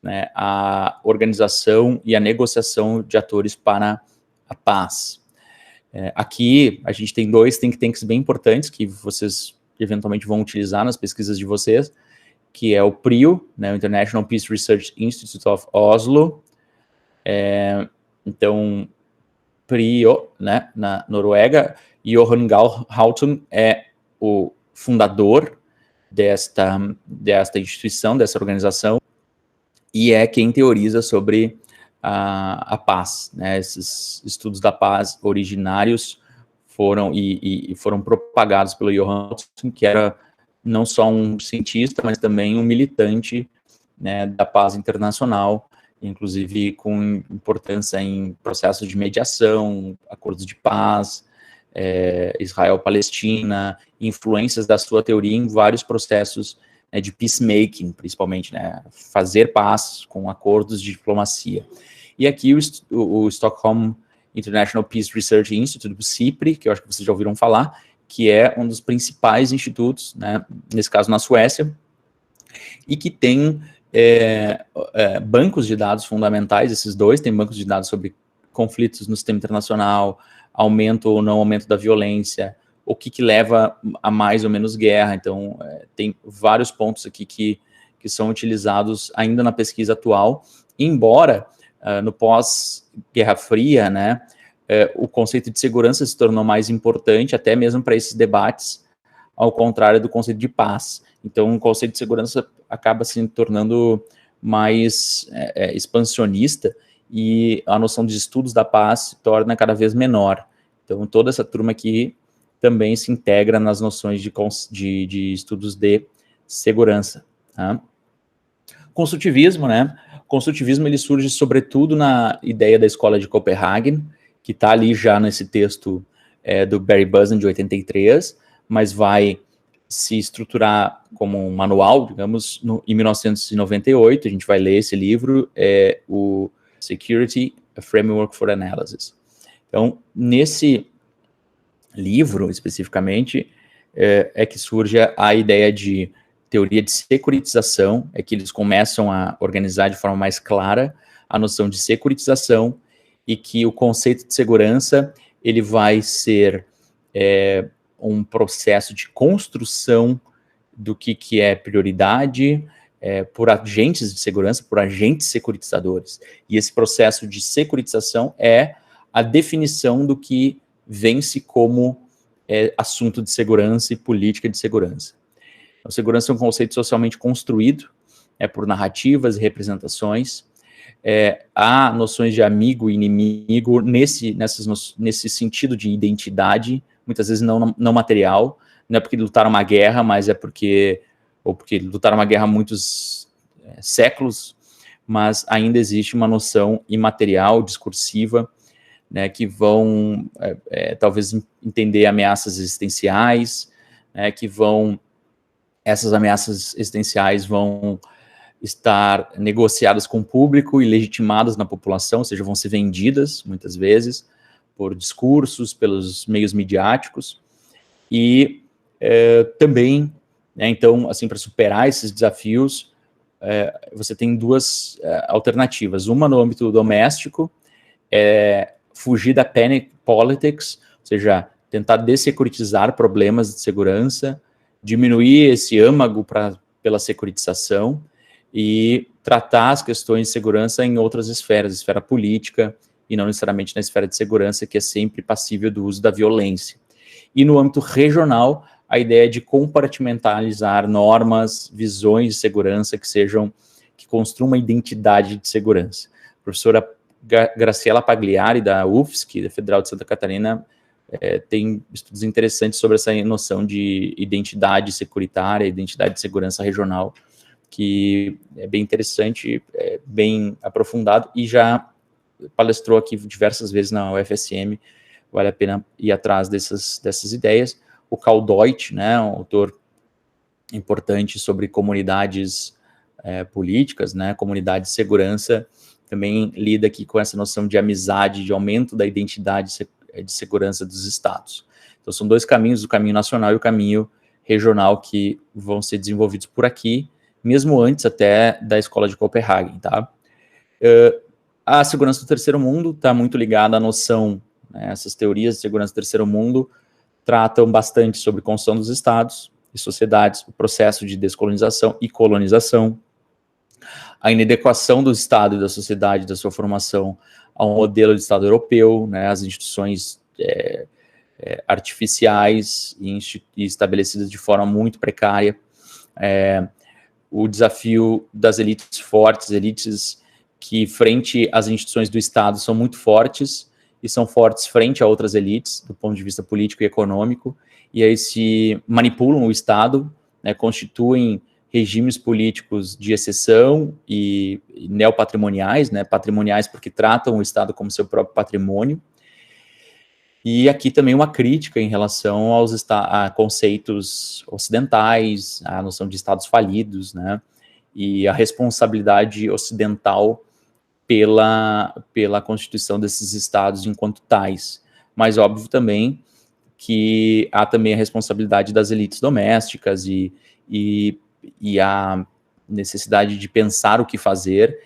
né, a organização e a negociação de atores para a paz. Aqui a gente tem dois think tanks bem importantes que vocês eventualmente vão utilizar nas pesquisas de vocês, que é o PRIO, né, o International Peace Research Institute of Oslo. Então, PRIO, né, na Noruega, Johan Galtung é o fundador desta instituição, dessa organização, e é quem teoriza sobre a paz, né? Esses estudos da paz originários foram propagados pelo Johan Galtung, que era não só um cientista, mas também um militante, né, da paz internacional, inclusive com importância em processos de mediação, acordos de paz, Israel-Palestina, influências da sua teoria em vários processos, né, de peacemaking, principalmente, né, fazer paz com acordos de diplomacia. E aqui o Stockholm International Peace Research Institute, o CIPRI, que eu acho que vocês já ouviram falar, que é um dos principais institutos, né, nesse caso na Suécia, e que tem bancos de dados fundamentais, esses dois, tem bancos de dados sobre conflitos no sistema internacional, aumento ou não aumento da violência, o que leva a mais ou menos guerra. Então, tem vários pontos aqui que são utilizados ainda na pesquisa atual, embora no pós-Guerra Fria, né, o conceito de segurança se tornou mais importante, até mesmo para esses debates, ao contrário do conceito de paz. Então, o conceito de segurança acaba se tornando mais expansionista, e a noção de estudos da paz se torna cada vez menor. Então, toda essa turma aqui também se integra nas noções de estudos de segurança. Tá? Construtivismo, né? Construtivismo, ele surge sobretudo na ideia da escola de Copenhagen, que está ali já nesse texto do Barry Buzzin, de 83, mas vai se estruturar como um manual, digamos, em 1998, a gente vai ler esse livro, o Security, a Framework for Analysis. Então, nesse livro, especificamente, que surge a ideia de teoria de securitização, que eles começam a organizar de forma mais clara a noção de securitização, e que o conceito de segurança, ele vai ser um processo de construção do que é prioridade por agentes de segurança, por agentes securitizadores. E esse processo de securitização é a definição do que vence como assunto de segurança e política de segurança. A segurança é um conceito socialmente construído por narrativas e representações. Há noções de amigo e inimigo nesse sentido de identidade, muitas vezes não material, não é porque lutaram uma guerra, mas porque lutaram uma guerra há muitos séculos, mas ainda existe uma noção imaterial, discursiva, né, que vão talvez entender ameaças existenciais, essas ameaças existenciais vão estar negociadas com o público e legitimadas na população, ou seja, vão ser vendidas, muitas vezes, por discursos, pelos meios midiáticos, e também, né, então, assim, para superar esses desafios, você tem duas alternativas. Uma no âmbito doméstico, fugir da panic politics, ou seja, tentar dessecuritizar problemas de segurança, diminuir esse âmago pela securitização e tratar as questões de segurança em outras esferas, esfera política, e não necessariamente na esfera de segurança, que é sempre passível do uso da violência. E no âmbito regional, a ideia de compartimentalizar normas, visões de segurança que construam uma identidade de segurança. A professora Graciela Pagliari, da UFSC, da Federal de Santa Catarina, tem estudos interessantes sobre essa noção de identidade securitária, identidade de segurança regional, que é bem interessante, bem aprofundado, e já palestrou aqui diversas vezes na UFSM, vale a pena ir atrás dessas ideias. O Karl Deutsch, né, um autor importante sobre comunidades políticas, né, comunidade de segurança, também lida aqui com essa noção de amizade, de aumento da identidade de segurança dos estados. Então, são dois caminhos, o caminho nacional e o caminho regional, que vão ser desenvolvidos por aqui, mesmo antes até da Escola de Copenhagen, tá? A segurança do terceiro mundo está muito ligada à noção, né, essas teorias de segurança do terceiro mundo tratam bastante sobre construção dos estados e sociedades, o processo de descolonização e colonização, a inadequação do Estado e da sociedade, da sua formação, a um modelo de Estado europeu, né, as instituições artificiais e estabelecidas de forma muito precária, o desafio das elites fortes, elites que, frente às instituições do Estado, são muito fortes, e são fortes frente a outras elites, do ponto de vista político e econômico, e aí se manipulam o Estado, né, constituem regimes políticos de exceção e neopatrimoniais, né, patrimoniais porque tratam o Estado como seu próprio patrimônio. E aqui também uma crítica em relação a conceitos ocidentais, a noção de estados falidos, né, e a responsabilidade ocidental pela constituição desses estados enquanto tais. Mas óbvio também que há também a responsabilidade das elites domésticas e a necessidade de pensar o que fazer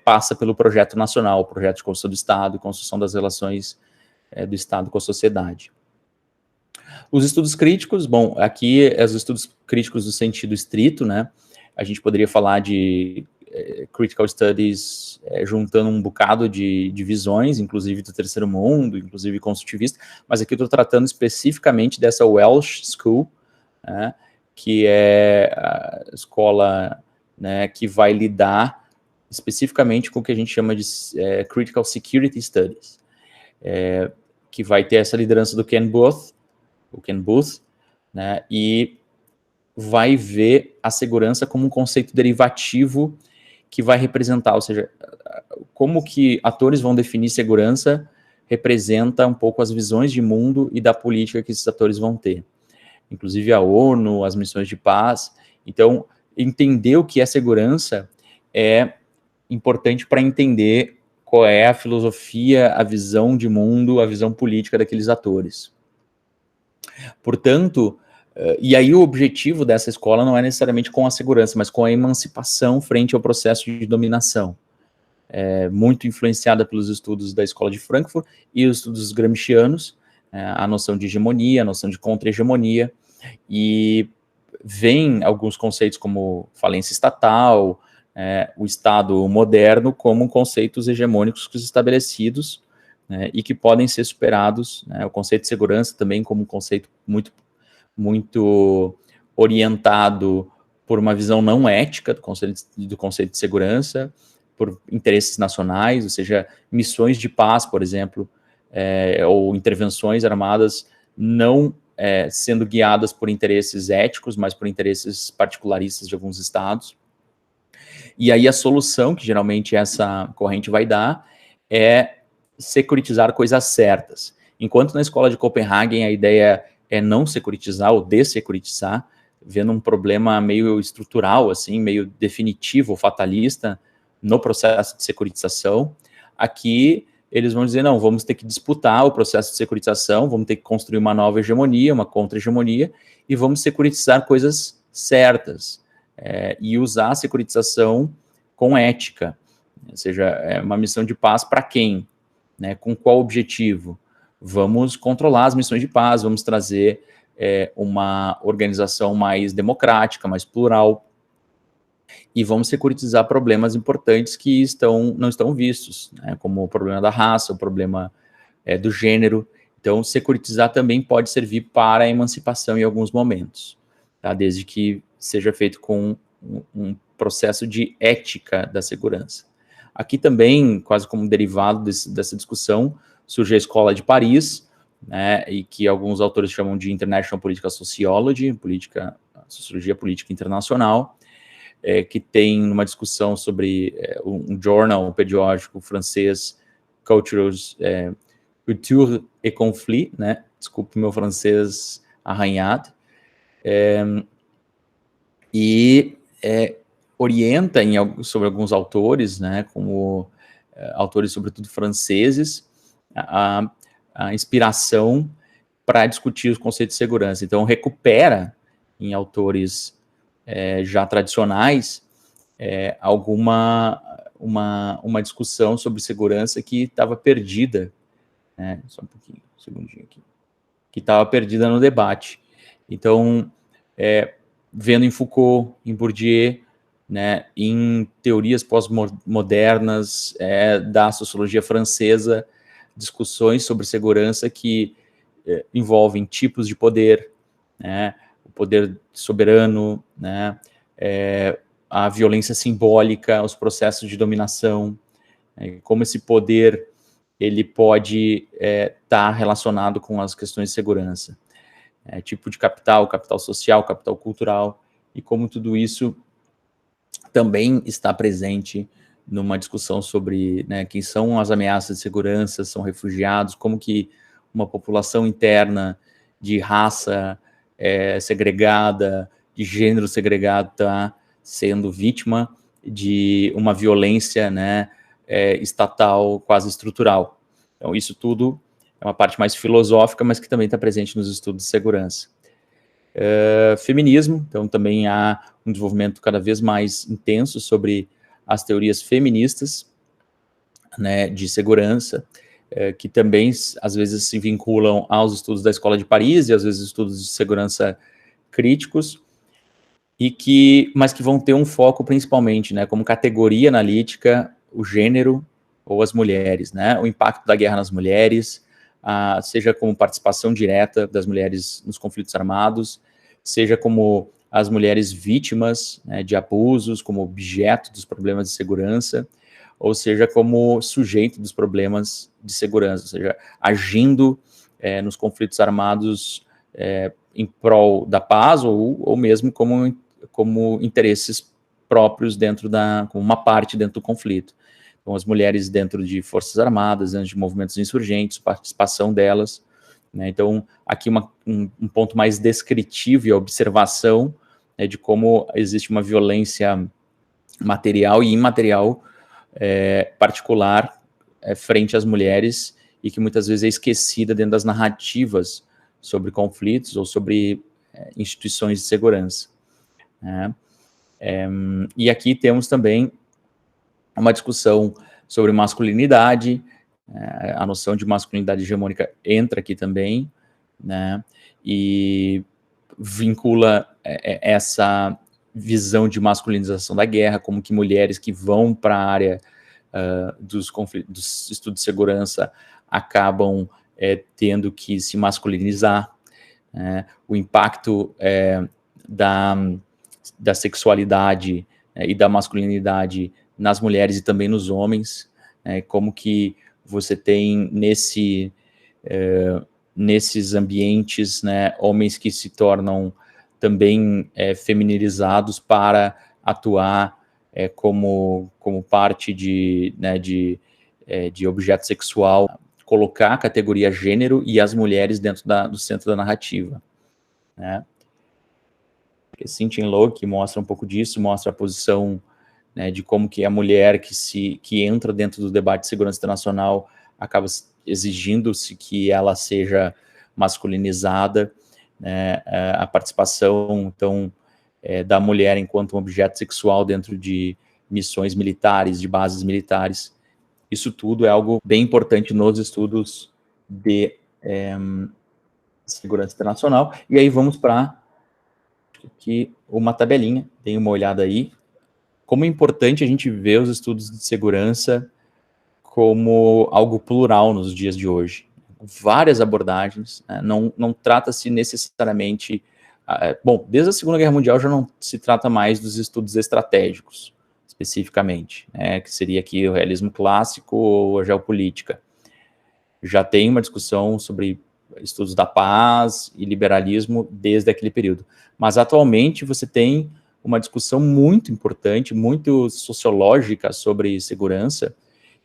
passa pelo projeto nacional, o projeto de construção do Estado, construção das relações do Estado com a sociedade. Os estudos críticos, bom, aqui os estudos críticos no sentido estrito, né? A gente poderia falar de critical studies juntando um bocado de visões, inclusive do terceiro mundo, inclusive construtivista, mas aqui eu estou tratando especificamente dessa Welsh School, né, que é a escola, né, que vai lidar especificamente com o que a gente chama de critical security studies, que vai ter essa liderança do Ken Booth, né, e vai ver a segurança como um conceito derivativo que vai representar, ou seja, como que atores vão definir segurança representa um pouco as visões de mundo e da política que esses atores vão ter. Inclusive a ONU, as missões de paz. Então, entender o que é segurança é importante para entender qual é a filosofia, a visão de mundo, a visão política daqueles atores. Portanto, e aí o objetivo dessa escola não é necessariamente com a segurança, mas com a emancipação frente ao processo de dominação. Muito influenciada pelos estudos da Escola de Frankfurt e os estudos gramscianos, a noção de hegemonia, a noção de contra-hegemonia, e vem alguns conceitos como falência estatal, o Estado moderno como conceitos hegemônicos estabelecidos, e que podem ser superados, o conceito de segurança também como um conceito muito orientado por uma visão não ética do conceito de segurança, por interesses nacionais, ou seja, missões de paz, por exemplo, ou intervenções armadas não sendo guiadas por interesses éticos, mas por interesses particularistas de alguns estados. E aí a solução que geralmente essa corrente vai dar é securitizar coisas certas. Enquanto na escola de Copenhagen a ideia é não securitizar ou dessecuritizar, vendo um problema meio estrutural, assim, meio definitivo, fatalista, no processo de securitização, aqui eles vão dizer, não, vamos ter que disputar o processo de securitização, vamos ter que construir uma nova hegemonia, uma contra-hegemonia, e vamos securitizar coisas certas, e usar a securitização com ética, ou seja, é uma missão de paz para quem? Né, com qual objetivo? Vamos controlar as missões de paz, vamos trazer uma organização mais democrática, mais plural, e vamos securitizar problemas importantes que não estão vistos, né, como o problema da raça, o problema do gênero. Então, securitizar também pode servir para a emancipação em alguns momentos, tá? Desde que seja feito com um processo de ética da segurança. Aqui também, quase como derivado dessa discussão, surge a Escola de Paris, né, e que alguns autores chamam de International Political Sociology, Sociologia Política Internacional, que tem uma discussão sobre um jornal periódico francês, Culture et Conflit, né, desculpe meu francês arranhado, e orienta sobre alguns autores, né, como autores sobretudo franceses, a inspiração para discutir os conceitos de segurança. Então, recupera em autores já tradicionais uma discussão sobre segurança que estava perdida, né? Só um pouquinho, um segundinho aqui, que estava perdida no debate. Então, vendo em Foucault, em Bourdieu, né, em teorias pós-modernas da sociologia francesa, discussões sobre segurança que envolvem tipos de poder, né, o poder soberano, né, a violência simbólica, os processos de dominação, como esse poder ele pode estar relacionado com as questões de segurança. Tipo de capital social, capital cultural, e como tudo isso também está presente numa discussão sobre, né, quem são as ameaças de segurança, são refugiados, como que uma população interna de raça segregada, de gênero segregado, está sendo vítima de uma violência, né, estatal quase estrutural. Então, isso tudo é uma parte mais filosófica, mas que também está presente nos estudos de segurança. Feminismo, então também há um desenvolvimento cada vez mais intenso sobre as teorias feministas, né, de segurança, que também às vezes se vinculam aos estudos da Escola de Paris e às vezes estudos de segurança críticos, mas que vão ter um foco principalmente, né, como categoria analítica, o gênero ou as mulheres, né, o impacto da guerra nas mulheres, seja como participação direta das mulheres nos conflitos armados, seja como as mulheres vítimas, né, de abusos, como objeto dos problemas de segurança, ou seja, como sujeito dos problemas de segurança, ou seja, agindo nos conflitos armados em prol da paz ou mesmo como interesses próprios como uma parte dentro do conflito. Então, as mulheres dentro de forças armadas, dentro de movimentos insurgentes, participação delas, né? Então, aqui um ponto mais descritivo e a observação, né, de como existe uma violência material e imaterial particular frente às mulheres e que muitas vezes é esquecida dentro das narrativas sobre conflitos ou sobre instituições de segurança, né? E aqui temos também uma discussão sobre masculinidade, a noção de masculinidade hegemônica entra aqui também, né, e vincula essa visão de masculinização da guerra, como que mulheres que vão para a área dos estudos de segurança acabam tendo que se masculinizar, o impacto da sexualidade e da masculinidade nas mulheres e também nos homens, como que você tem nesses ambientes, né, homens que se tornam também feminilizados para atuar como parte de objeto sexual, colocar a categoria gênero e as mulheres dentro do centro da narrativa, né? Cynthia Logue, que mostra um pouco disso, mostra a posição, né, de como que a mulher que entra dentro do debate de segurança internacional acaba exigindo-se que ela seja masculinizada, né, a participação, então, da mulher enquanto um objeto sexual dentro de missões militares, de bases militares. Isso tudo é algo bem importante nos estudos de segurança internacional. E aí vamos para aqui uma tabelinha, tem uma olhada aí. Como é importante a gente ver os estudos de segurança como algo plural nos dias de hoje. Várias abordagens, né? Não trata-se necessariamente... bom, desde a Segunda Guerra Mundial já não se trata mais dos estudos estratégicos, especificamente, né, que seria aqui o realismo clássico ou a geopolítica. Já tem uma discussão sobre estudos da paz e liberalismo desde aquele período. Mas atualmente você tem uma discussão muito importante, muito sociológica sobre segurança,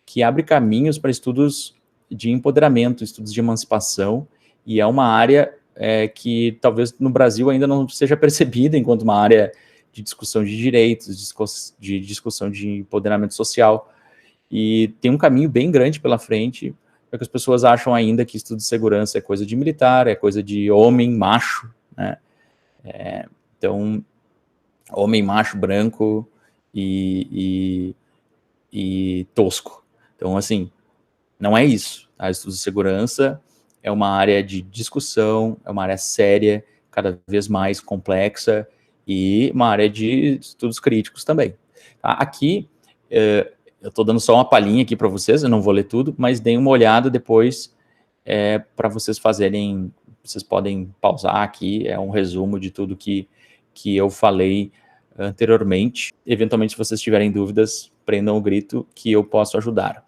que abre caminhos para estudos de empoderamento, estudos de emancipação, e é uma área que talvez no Brasil ainda não seja percebida enquanto uma área de discussão de direitos, de discussão de empoderamento social, e tem um caminho bem grande pela frente, porque as pessoas acham ainda que estudo de segurança é coisa de militar, é coisa de homem macho, né? Então, homem macho, branco e tosco. Então, assim, não é isso. Tá? Estudos de segurança é uma área de discussão, é uma área séria, cada vez mais complexa, e uma área de estudos críticos também. Tá? Aqui, eu estou dando só uma palhinha aqui para vocês, eu não vou ler tudo, mas deem uma olhada depois para vocês fazerem, vocês podem pausar aqui, é um resumo de tudo que eu falei anteriormente. Eventualmente, se vocês tiverem dúvidas, prendam o grito que eu posso ajudar.